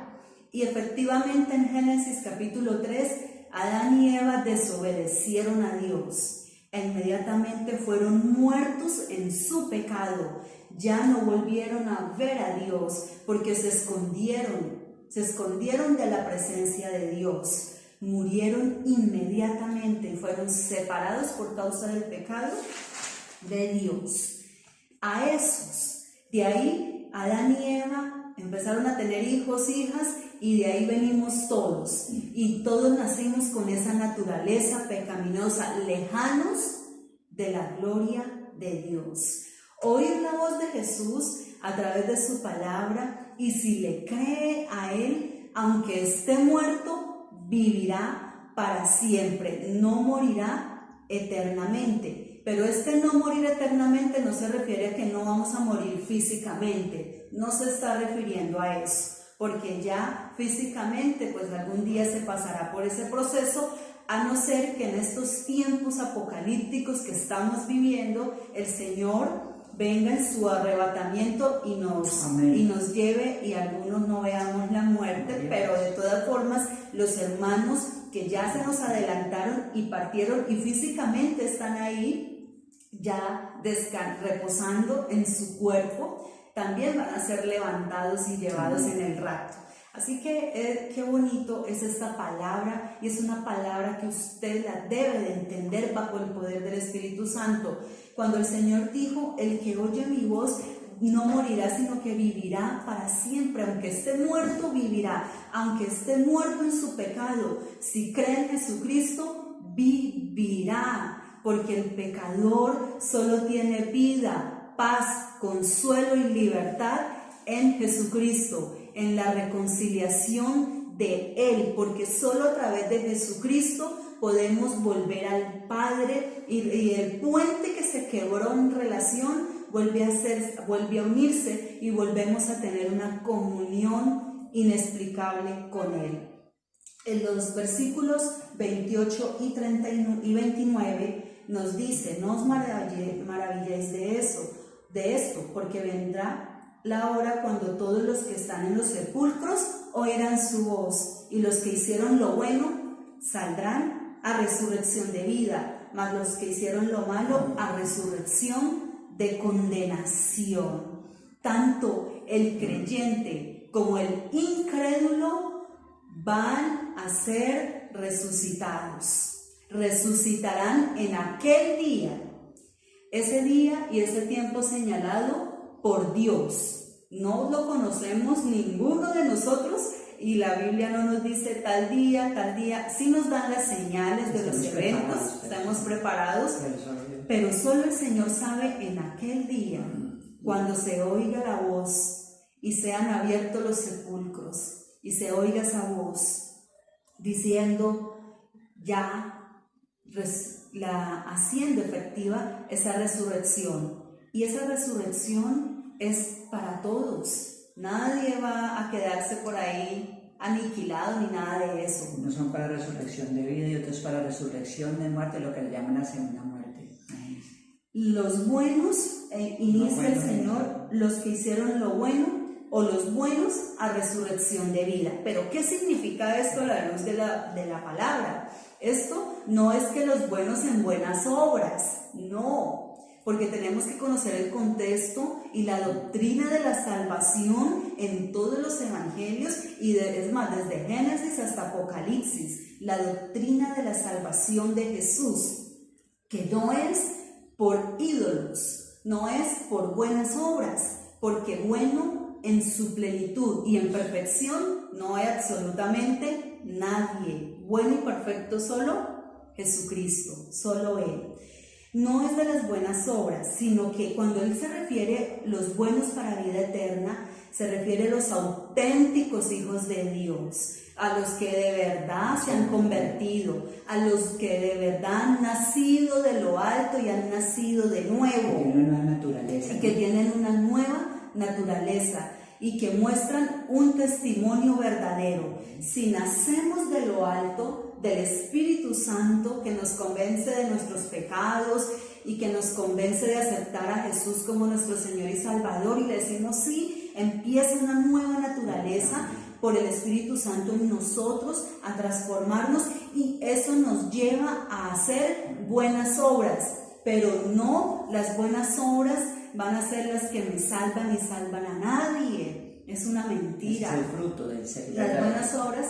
Y efectivamente en Génesis capítulo 3, Adán y Eva desobedecieron a Dios e inmediatamente fueron muertos en su pecado. Ya no volvieron a ver a Dios porque se escondieron de la presencia de Dios. Murieron inmediatamente y fueron separados por causa del pecado de Dios. A esos, de ahí Adán y Eva empezaron a tener hijos, hijas, y de ahí venimos todos. Y todos nacimos con esa naturaleza pecaminosa, lejanos de la gloria de Dios. Oír la voz de Jesús a través de su palabra, y si le cree a Él, aunque esté muerto, vivirá para siempre, no morirá eternamente. Pero no morir eternamente no se refiere a que no vamos a morir físicamente, no se está refiriendo a eso, porque ya físicamente pues algún día se pasará por ese proceso, a no ser que en estos tiempos apocalípticos que estamos viviendo, el Señor venga en su arrebatamiento y nos lleve, y algunos no veamos la muerte. Pero de todas formas, los hermanos que ya se nos adelantaron y partieron y físicamente están ahí ya reposando en su cuerpo, también van a ser levantados y llevados en el rapto. Así que qué bonito es esta palabra, y es una palabra que usted la debe de entender bajo el poder del Espíritu Santo. Cuando el Señor dijo: el que oye mi voz no morirá, sino que vivirá para siempre. Aunque esté muerto, vivirá. Aunque esté muerto en su pecado, si cree en Jesucristo, vivirá. Porque el pecador solo tiene vida, paz, consuelo y libertad en Jesucristo, en la reconciliación de Él, porque solo a través de Jesucristo podemos volver al Padre, y el puente que se quebró en relación vuelve a unirse, y volvemos a tener una comunión inexplicable con Él. En los versículos 28 y 29 nos dice: no os maravilléis de esto, porque vendrá la hora cuando todos los que están en los sepulcros oirán su voz, y los que hicieron lo bueno saldrán a resurrección de vida, mas los que hicieron lo malo a resurrección de condenación. Tanto el creyente como el incrédulo van a ser resucitados. Resucitarán en aquel día, ese día y ese tiempo señalado por Dios. No lo conocemos ninguno de nosotros, y la Biblia no nos dice tal día. Sí nos dan las señales de los eventos, estamos preparados, pero solo el Señor sabe en aquel día, cuando se oiga la voz y sean abiertos los sepulcros y se oiga esa voz diciendo ya haciendo efectiva esa resurrección. Y esa resurrección es para todos. Nadie va a quedarse por ahí aniquilado ni nada de eso. Unos son para resurrección de vida y otros para resurrección de muerte, lo que le llaman la segunda muerte. Los buenos, inicia el Señor, los que hicieron lo bueno, o los buenos a resurrección de vida. Pero ¿qué significa esto a la luz de la palabra? Esto no es que los buenos en buenas obras, no, porque tenemos que conocer el contexto y la doctrina de la salvación en todos los evangelios y es más, desde Génesis hasta Apocalipsis, la doctrina de la salvación de Jesús, que no es por ídolos, no es por buenas obras, porque bueno en su plenitud y en perfección no hay absolutamente nadie. Bueno y perfecto solo Jesucristo, solo Él. No es de las buenas obras, sino que cuando Él se refiere los buenos para vida eterna, se refiere a los auténticos hijos de Dios, a los que de verdad se han convertido, a los que de verdad han nacido de lo alto y han nacido de nuevo. Tienen una nueva naturaleza. Y que tienen una nueva naturaleza y que muestran un testimonio verdadero. Si nacemos de lo alto, del Espíritu Santo que nos convence de nuestros pecados y que nos convence de aceptar a Jesús como nuestro Señor y Salvador y le decimos sí, empieza una nueva naturaleza por el Espíritu Santo en nosotros a transformarnos y eso nos lleva a hacer buenas obras, pero no las buenas obras van a ser las que me salvan y salvan a nadie. Es una mentira. Es el fruto del ser. Las buenas obras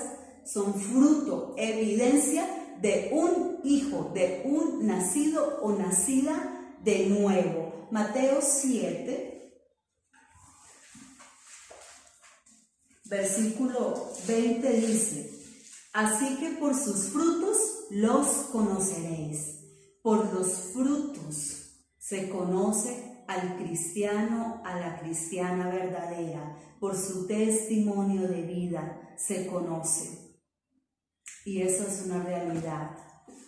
son fruto, evidencia de un hijo, de un nacido o nacida de nuevo. Mateo 7, versículo 20 dice: así que por sus frutos los conoceréis. Por los frutos se conoce al cristiano, a la cristiana verdadera. Por su testimonio de vida se conoce. Y eso es una realidad.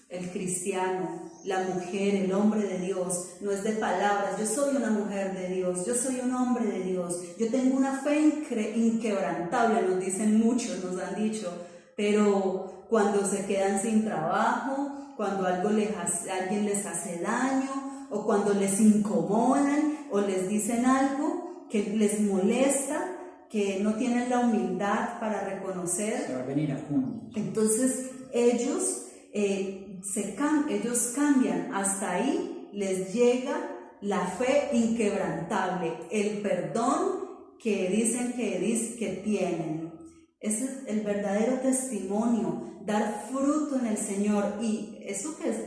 El cristiano, la mujer, el hombre de Dios, no es de palabras. Yo soy una mujer de Dios, yo soy un hombre de Dios, yo tengo una fe inquebrantable, nos dicen muchos, nos han dicho, pero cuando se quedan sin trabajo, cuando alguien les hace daño, o cuando les incomodan, o les dicen algo que les molesta, que no tienen la humildad para reconocer, se va a venir a junio. Entonces ellos cambian, hasta ahí les llega la fe inquebrantable, el perdón que dicen que tienen. Ese es el verdadero testimonio, dar fruto en el Señor, y eso que es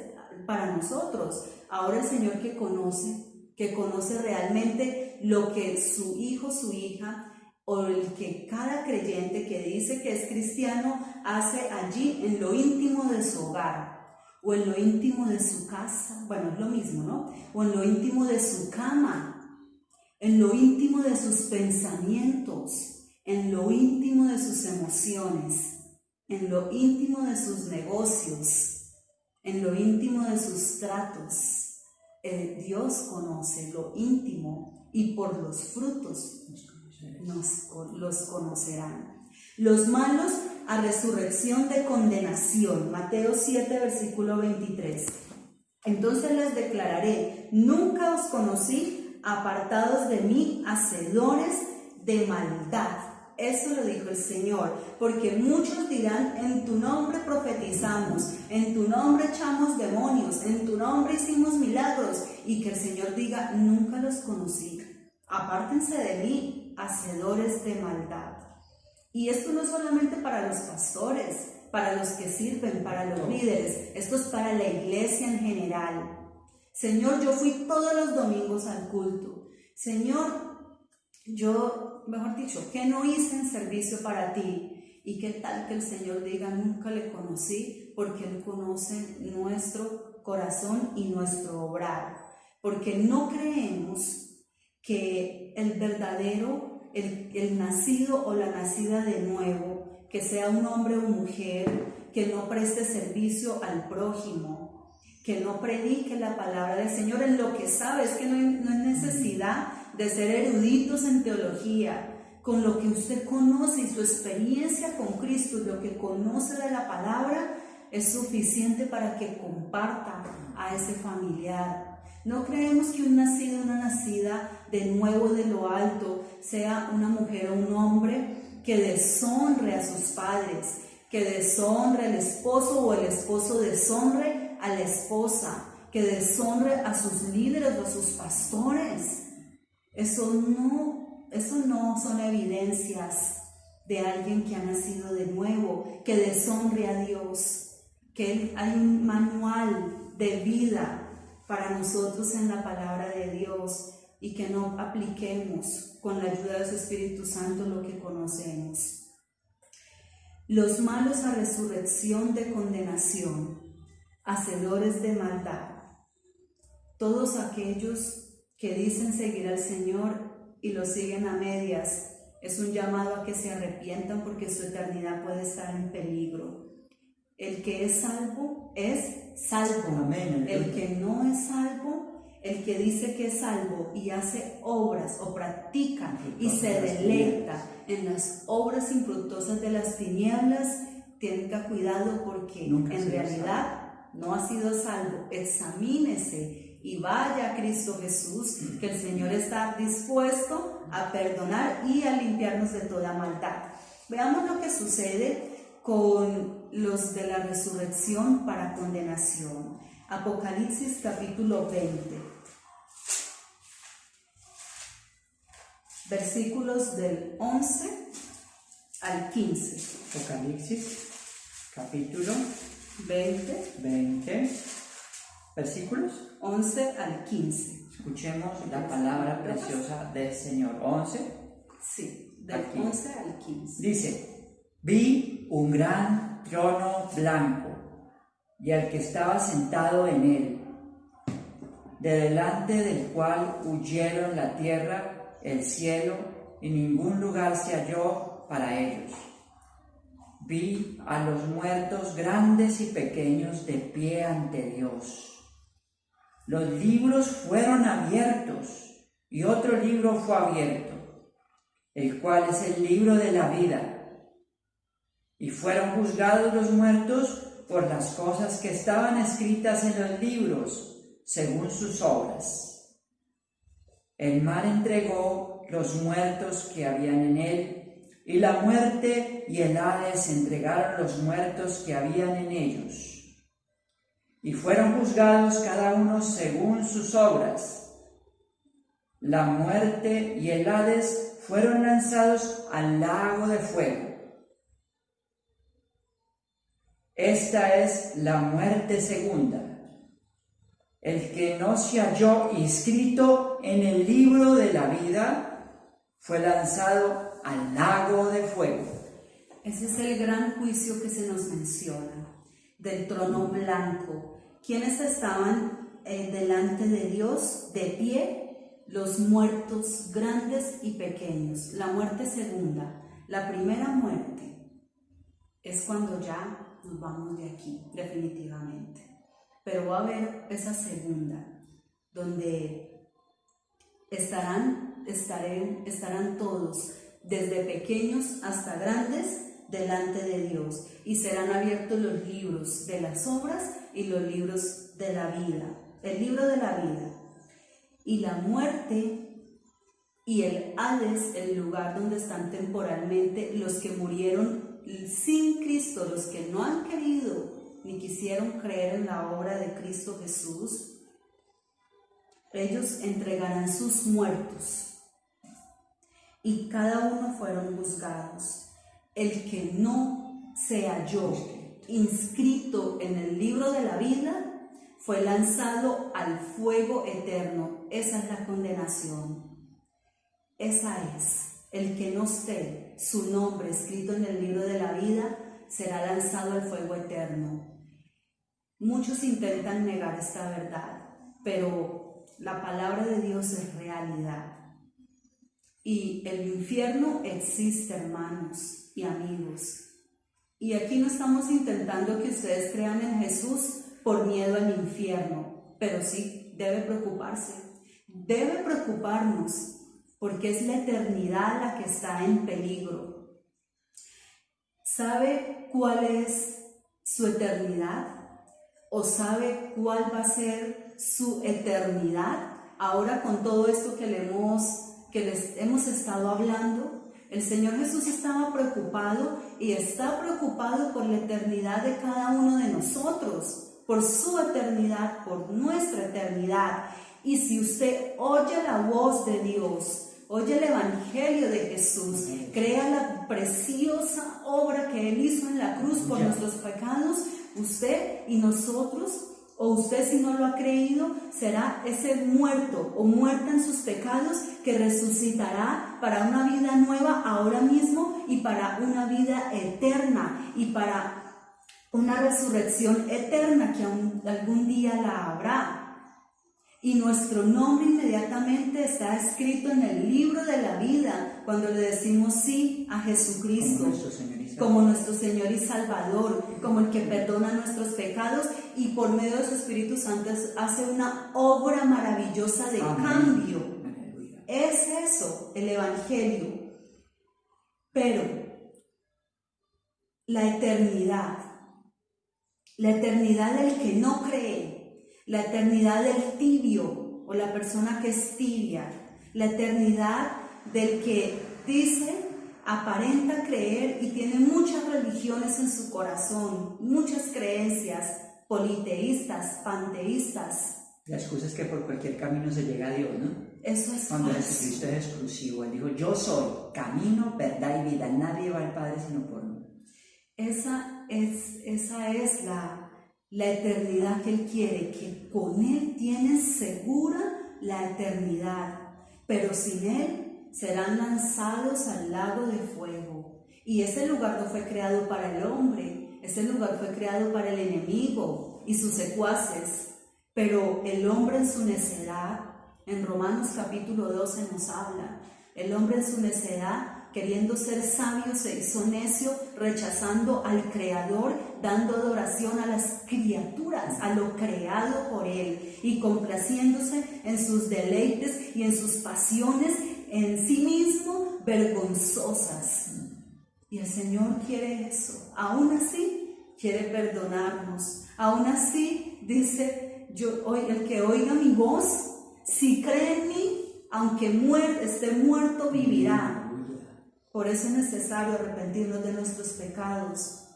para nosotros. Ahora el Señor que conoce realmente lo que su hijo, su hija, o el que cada creyente que dice que es cristiano hace allí en lo íntimo de su hogar, o en lo íntimo de su casa, bueno, es lo mismo, ¿no? O en lo íntimo de su cama, en lo íntimo de sus pensamientos, en lo íntimo de sus emociones, en lo íntimo de sus negocios, en lo íntimo de sus tratos. Dios conoce lo íntimo y por los frutos los conocerán. Los malos a resurrección de condenación. Mateo 7, versículo 23. Entonces les declararé: nunca os conocí, apartados de mí, hacedores de maldad. Eso lo dijo el Señor, porque muchos dirán: en tu nombre profetizamos, en tu nombre echamos demonios, en tu nombre hicimos milagros, y que el Señor diga: nunca los conocí, apártense de mí, hacedores de maldad. Y esto no es solamente para los pastores, para los que sirven, para los líderes, esto es para la iglesia en general. Señor, yo fui todos los domingos al culto. Señor, ¿qué no hice en servicio para ti? Y qué tal que el Señor diga: nunca le conocí, porque Él conoce nuestro corazón y nuestro obrar. Porque no creemos que el verdadero, el nacido o la nacida de nuevo, que sea un hombre o mujer que no preste servicio al prójimo, que no predique la palabra del Señor en lo que sabe. Es que no hay necesidad de ser eruditos en teología, con lo que usted conoce y su experiencia con Cristo y lo que conoce de la palabra es suficiente para que comparta a ese familiar. No creemos que un nacido o una nacida de nuevo de lo alto sea una mujer o un hombre que deshonre a sus padres, que deshonre al esposo o el esposo deshonre a la esposa, que deshonre a sus líderes o a sus pastores. Eso no son evidencias de alguien que ha nacido de nuevo, que deshonre a Dios, que hay un manual de vida para nosotros en la palabra de Dios y que no apliquemos con la ayuda de su Espíritu Santo lo que conocemos. Los malos a resurrección de condenación, hacedores de maldad, todos aquellos que dicen seguir al Señor y lo siguen a medias, es un llamado a que se arrepientan porque su eternidad puede estar en peligro. El que es salvo es salvo. Amén. El que no es salvo, el que dice que es salvo y hace obras o practica y se deleita en las obras infructuosas de las tinieblas, tenga cuidado porque en realidad no ha sido salvo. Examínese y vaya a Cristo Jesús, que el Señor está dispuesto a perdonar y a limpiarnos de toda maldad. Veamos lo que sucede con los de la resurrección para condenación. Apocalipsis capítulo 20, versículos del 11 al 15. Apocalipsis, capítulo 20, versículos 11 al 15. Escuchemos la palabra preciosa del Señor. 11. Sí, del Aquí. 11 al 15. Dice: vi un gran trono blanco y al que estaba sentado en él, de delante del cual huyeron la tierra, el cielo, y ningún lugar se halló para ellos. Vi a los muertos grandes y pequeños de pie ante Dios. Los libros fueron abiertos y otro libro fue abierto, el cual es el libro de la vida. Y fueron juzgados los muertos por las cosas que estaban escritas en los libros, según sus obras. El mar entregó los muertos que habían en él, y la muerte y el Hades entregaron los muertos que habían en ellos. Y fueron juzgados cada uno según sus obras. La muerte y el Hades fueron lanzados al lago de fuego. Esta es la muerte segunda. El que no se halló inscrito en el libro de la vida fue lanzado al lago de fuego. Ese es el gran juicio que se nos menciona, del trono blanco. ¿Quiénes estaban delante de Dios de pie? Los muertos grandes y pequeños. La muerte segunda. La primera muerte es cuando ya nos vamos de aquí, definitivamente. Pero va a haber esa segunda, donde estarán todos, desde pequeños hasta grandes, delante de Dios, y serán abiertos los libros de las obras y los libros de la vida, el libro de la vida. Y la muerte y el Hades, el lugar donde están temporalmente los que murieron sin Cristo, los que no han querido ni quisieron creer en la obra de Cristo Jesús, ellos entregarán sus muertos y cada uno fueron juzgados. El que no se halló inscrito en el libro de la vida fue lanzado al fuego eterno. Esa es la condenación. Esa es. El que no esté su nombre escrito en el libro de la vida será lanzado al fuego eterno. Muchos intentan negar esta verdad, pero la palabra de Dios es realidad. Y el infierno existe, hermanos y amigos. Y aquí no estamos intentando que ustedes crean en Jesús por miedo al infierno, pero sí debe preocuparse. Debe preocuparnos porque es la eternidad la que está en peligro. ¿Sabe cuál es su eternidad? ¿O sabe cuál va a ser su eternidad? Ahora con todo esto que les hemos estado hablando, el Señor Jesús estaba preocupado y está preocupado por la eternidad de cada uno de nosotros, por su eternidad, por nuestra eternidad. Y si usted oye la voz de Dios, oye el Evangelio de Jesús, crea la preciosa obra que Él hizo en la cruz por nuestros pecados, usted y nosotros, o usted si no lo ha creído, será ese muerto o muerta en sus pecados que resucitará para una vida nueva ahora mismo y para una vida eterna y para una resurrección eterna que algún día la habrá. Y nuestro nombre inmediatamente está escrito en el libro de la vida cuando le decimos sí a Jesucristo como nuestro Señor y Salvador, como el que perdona nuestros pecados y por medio de su Espíritu Santo hace una obra maravillosa de cambio. Es eso, el Evangelio. Pero la eternidad del que no cree, la eternidad del tibio o la persona que es tibia, la eternidad del que dice, aparenta creer y tiene muchas religiones en su corazón, muchas creencias politeístas, panteístas. La excusa es que por cualquier camino se llega a Dios, ¿no? Eso es Cuando falso. Jesucristo es exclusivo, Él dijo, yo soy camino, verdad y vida, nadie va al Padre sino por mí. Esa es la eternidad que Él quiere, que con Él tienes segura la eternidad, pero sin Él serán lanzados al lago de fuego. Y ese lugar no fue creado para el hombre, ese lugar fue creado para el enemigo y sus secuaces. Pero el hombre en su necedad, en Romanos capítulo 12 nos habla, el hombre en su necedad, queriendo ser sabio, se hizo necio, rechazando al Creador, dando adoración a las criaturas, a lo creado por Él, y complaciéndose en sus deleites y en sus pasiones, en sí mismo vergonzosas. Y el Señor quiere eso. Aún así quiere perdonarnos. Aún así dice, el que oiga mi voz, si cree en mí, aunque esté muerto, vivirá. Por eso es necesario arrepentirnos de nuestros pecados.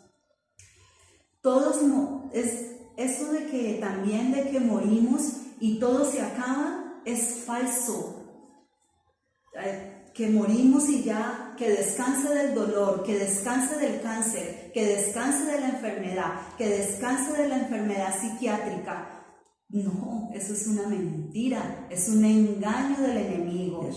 Eso de que morimos y todo se acaba es falso. Que morimos y ya, que descanse del dolor, que descanse del cáncer, que descanse de la enfermedad, que descanse de la enfermedad psiquiátrica. No, eso es una mentira, es un engaño del enemigo.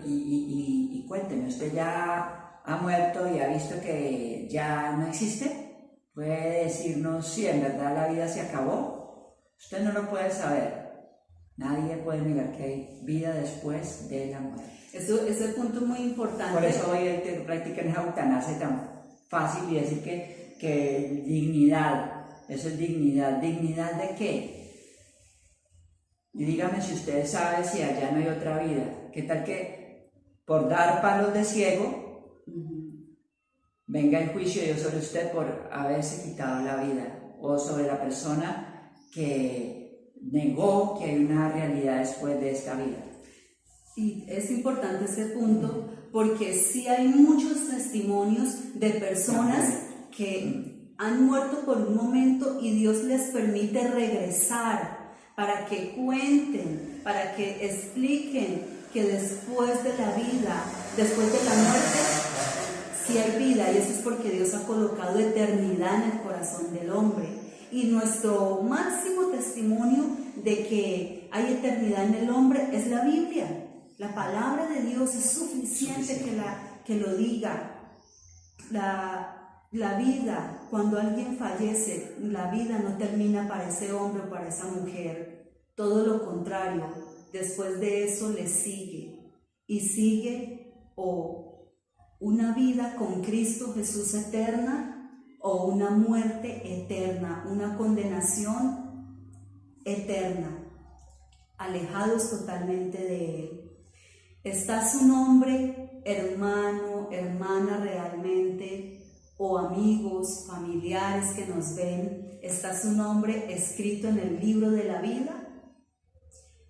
Y cuénteme, ¿usted ya ha muerto y ha visto que ya no existe? ¿Puede decirnos si en verdad la vida se acabó? Usted no lo puede saber. Nadie puede negar que hay vida después de la muerte. Ese punto es muy importante. Por eso hoy practican esa eutanasia tan fácil y decir que dignidad, eso es dignidad. ¿Dignidad de qué? Y dígame si usted sabe si allá no hay otra vida. ¿Qué tal que por dar palos de ciego venga el juicio de Dios sobre usted por haberse quitado la vida? O sobre la persona que negó que hay una realidad después de esta vida. Y es importante ese punto porque sí hay muchos testimonios de personas que han muerto por un momento y Dios les permite regresar para que cuenten, para que expliquen que después de la vida, después de la muerte, sí hay vida, y eso es porque Dios ha colocado eternidad en el corazón del hombre. Y nuestro máximo testimonio de que hay eternidad en el hombre es la Biblia. La palabra de Dios es suficiente que lo diga. La vida, cuando alguien fallece, la vida no termina para ese hombre o para esa mujer. Todo lo contrario, después de eso le sigue. Y sigue o una vida con Cristo Jesús eterna o una muerte eterna, una condenación eterna, alejados totalmente de Él. ¿Está su nombre, hermano, hermana realmente, o amigos, familiares que nos ven, está su nombre escrito en el libro de la vida?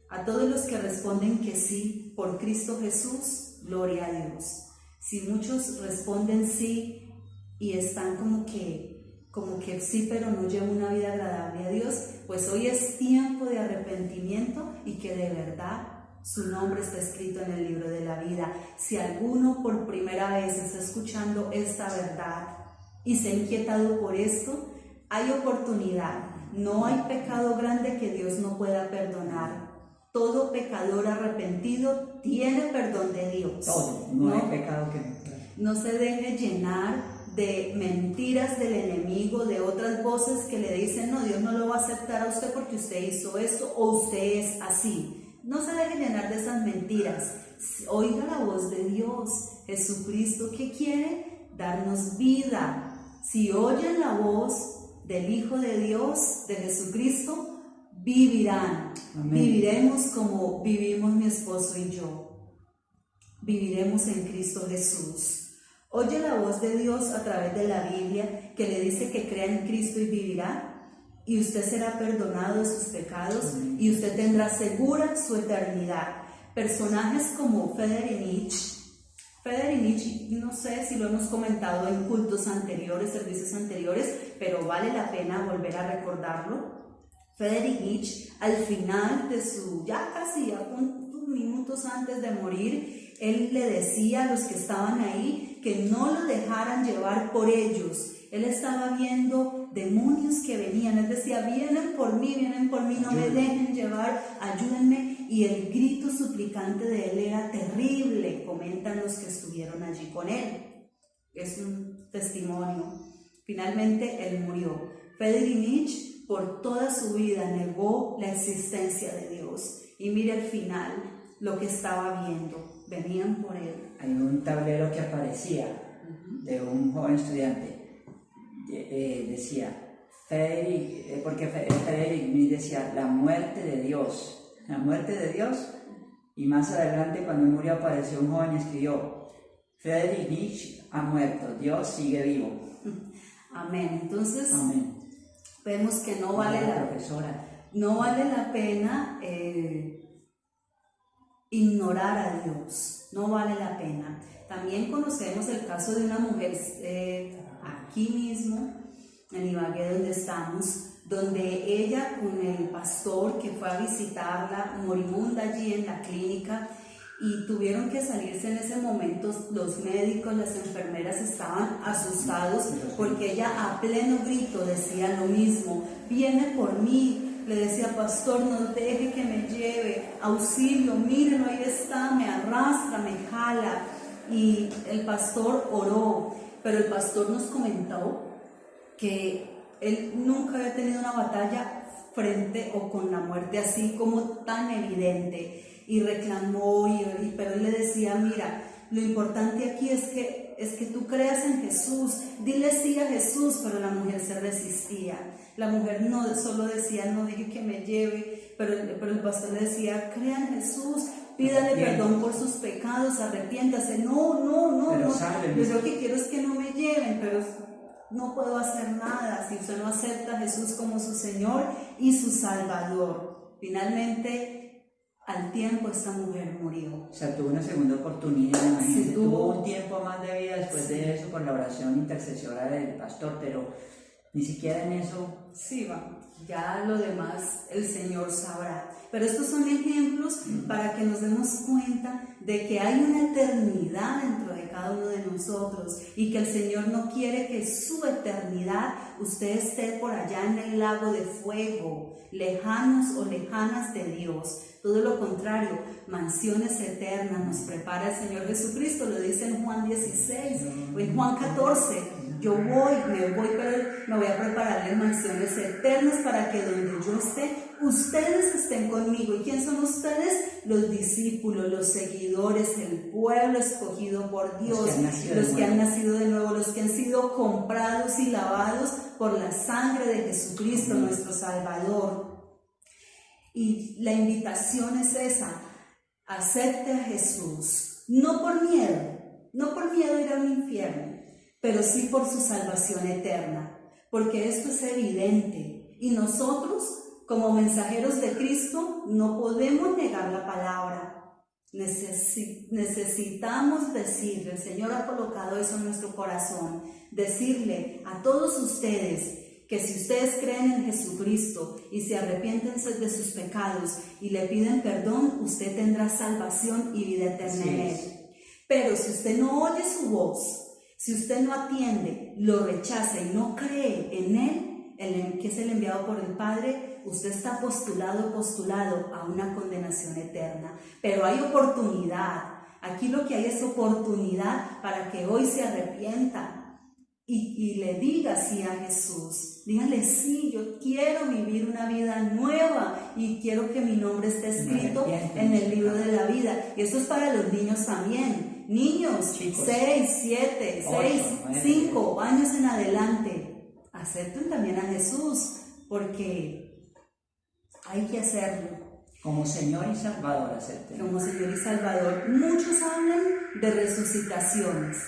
A todos los que responden que sí, por Cristo Jesús, gloria a Dios. Si muchos responden sí y están como que sí, pero no llevan una vida agradable a Dios, pues hoy es tiempo de arrepentimiento y que de verdad su nombre está escrito en el libro de la vida. Si alguno por primera vez está escuchando esta verdad y se ha inquietado por esto, hay oportunidad. No hay pecado grande que Dios no pueda perdonar. Todo pecador arrepentido tiene perdón de Dios. Todo, no hay pecado que no se deje llenar de mentiras del enemigo, de otras voces que le dicen, no, Dios no lo va a aceptar a usted porque usted hizo esto o usted es así. No se deje llenar de esas mentiras. Oiga la voz de Dios. Jesucristo, ¿qué quiere? Darnos vida. Si oyen la voz del Hijo de Dios, de Jesucristo, vivirán. Amén. Viviremos como vivimos mi esposo y yo. Viviremos en Cristo Jesús. Oye la voz de Dios a través de la Biblia que le dice que crea en Cristo y vivirá, y usted será perdonado de sus pecados y usted tendrá segura su eternidad. Personajes como Friedrich Nietzsche, no sé si lo hemos comentado en cultos anteriores, servicios anteriores, pero vale la pena volver a recordarlo. Friedrich Nietzsche, al final de ya casi unos minutos antes de morir, él le decía a los que estaban ahí que no lo dejaran llevar por ellos. Él estaba viendo demonios que venían. Él decía, vienen por mí, no me dejen llevar, ayúdenme. Y el grito suplicante de él era terrible, comentan los que estuvieron allí con él. Es un testimonio. Finalmente él murió. Friedrich Nietzsche por toda su vida negó la existencia de Dios. Y mire al final lo que estaba viendo. Venían por él. Hay un tablero que aparecía de un joven estudiante. Decía, porque Friedrich decía, la muerte de Dios, y más adelante cuando murió apareció un joven y escribió, Friedrich Nietzsche ha muerto, Dios sigue vivo. Amén. Entonces, amén. Vemos que no vale la pena ignorar a Dios, no vale la pena. También conocemos el caso de una mujer aquí mismo, en Ibagué donde estamos, donde ella con el pastor que fue a visitarla, moribunda allí en la clínica, y tuvieron que salirse en ese momento. Los médicos, las enfermeras estaban asustados porque ella a pleno grito decía lo mismo, viene por mí. Le decía, pastor, no deje que me lleve, auxilio, mírenlo, ahí está, me arrastra, me jala. Y el pastor oró, pero el pastor nos comentó que él nunca había tenido una batalla frente o con la muerte así como tan evidente, y reclamó, pero él le decía, mira, lo importante aquí es que tú creas en Jesús, dile sí a Jesús. Pero la mujer se resistía. La mujer no solo decía, no deje que me lleve, pero el pastor le decía, crea en Jesús, pídale perdón por sus pecados, arrepiéntase. No, yo lo que quiero es que no me lleven, pero no puedo hacer nada si usted no acepta a Jesús como su Señor y su Salvador. Finalmente, al tiempo esta mujer murió. O sea, tuvo una segunda oportunidad, imagínate. Sí, tuvo un tiempo más de vida después de eso, con la oración intercesora del pastor, pero ni siquiera en eso. Sí, ya lo demás el Señor sabrá. Pero estos son ejemplos para que nos demos cuenta de que hay una eternidad dentro de cada uno de nosotros y que el Señor no quiere que su eternidad usted esté por allá en el lago de fuego, lejanos o lejanas de Dios. Todo lo contrario, mansiones eternas nos prepara el Señor Jesucristo. Lo dice en Juan 16 o en Juan 14. Yo me voy, pero me voy a prepararles mansiones eternas para que donde yo esté, ustedes estén conmigo. ¿Y quién son ustedes? Los discípulos, los seguidores, el pueblo escogido por Dios, los que han nacido de nuevo, los que han sido comprados y lavados por la sangre de Jesucristo, nuestro Salvador. Y la invitación es esa. acepte a Jesús, no por miedo a ir al infierno, pero sí por su salvación eterna, porque esto es evidente y nosotros, como mensajeros de Cristo, no podemos negar la palabra. Necesitamos decirle, el Señor ha colocado eso en nuestro corazón, decirle a todos ustedes que si ustedes creen en Jesucristo y se arrepienten de sus pecados y le piden perdón, usted tendrá salvación y vida eterna en Él. Pero si usted no oye su voz, si usted no atiende, lo rechaza y no cree en Él, que es el enviado por el Padre, usted está postulado a una condenación eterna. Pero hay oportunidad. Aquí lo que hay es oportunidad para que hoy se arrepienta y le diga sí a Jesús. Dígale, sí, yo quiero vivir una vida nueva y quiero que mi nombre esté escrito en el libro de la vida. Y esto es para los niños también. Niños, chicos, 6, 7, 6, 5 años en adelante. Acepten también a Jesús, porque hay que hacerlo. Como Señor y Salvador, acepten. Como Señor y Salvador. Muchos hablan de resucitaciones.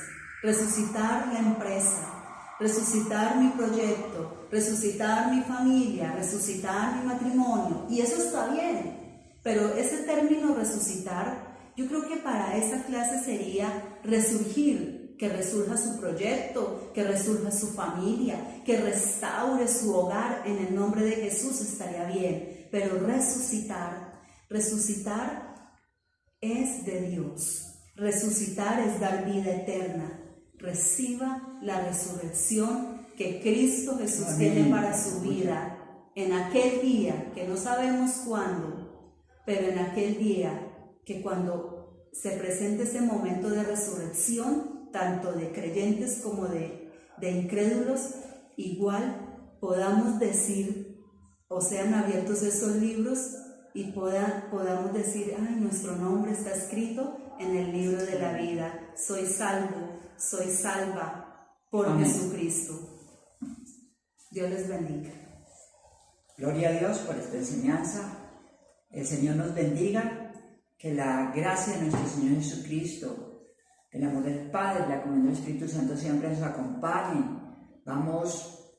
Resucitar la empresa, resucitar mi proyecto, resucitar mi familia, resucitar mi matrimonio. Y eso está bien, pero ese término resucitar, yo creo que para esta clase sería resurgir, que resurja su proyecto, que resurja su familia, que restaure su hogar en el nombre de Jesús, estaría bien. Pero resucitar es de Dios. Resucitar es dar vida eterna. Reciba la resurrección que Cristo Jesús tiene para su vida en aquel día, que no sabemos cuándo, pero en aquel día que cuando se presente ese momento de resurrección, tanto de creyentes como de incrédulos, igual podamos decir, o sean abiertos esos libros y podamos decir, ay, nuestro nombre está escrito en el libro de la vida. Soy salvo, soy salva por Amén. Jesucristo. Dios les bendiga. Gloria a Dios por esta enseñanza. El Señor nos bendiga. Que la gracia de nuestro Señor Jesucristo, el amor del Padre, la comunión del Espíritu Santo siempre nos acompañen. Vamos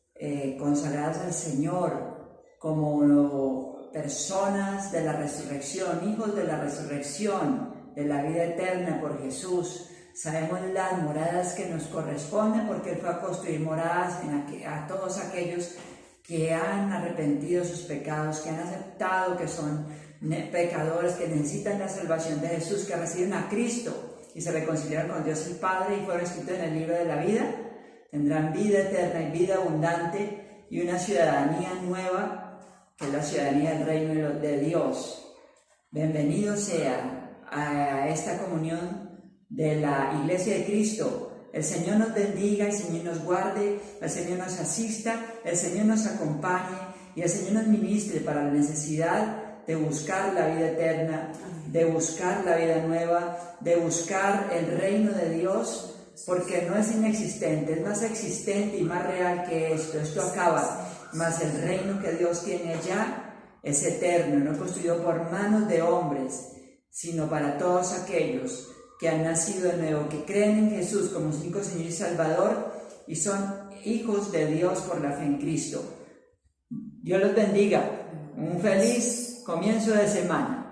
consagrados al Señor como personas de la resurrección, hijos de la resurrección, de la vida eterna por Jesús. Sabemos las moradas que nos corresponden porque Él fue a construir moradas a todos aquellos que han arrepentido sus pecados, que han aceptado que son pecadores, que necesitan la salvación de Jesús, que reciben a Cristo y se reconciliaron con Dios el Padre y fueron escritos en el libro de la vida. Tendrán vida eterna y vida abundante y una ciudadanía nueva, que es la ciudadanía del reino de Dios. Bienvenido sea a esta comunión de la Iglesia de Cristo. El Señor nos bendiga, el Señor nos guarde, el Señor nos asista, el Señor nos acompañe y el Señor nos ministre para la necesidad de buscar la vida eterna, de buscar la vida nueva, de buscar el reino de Dios, porque no es inexistente, es más existente y más real que esto. Esto acaba, mas el reino que Dios tiene allá es eterno, no construido por manos de hombres, sino para todos aquellos que han nacido de nuevo, que creen en Jesús como su único Señor y Salvador y son hijos de Dios por la fe en Cristo. Dios los bendiga. Un feliz comienzo de semana.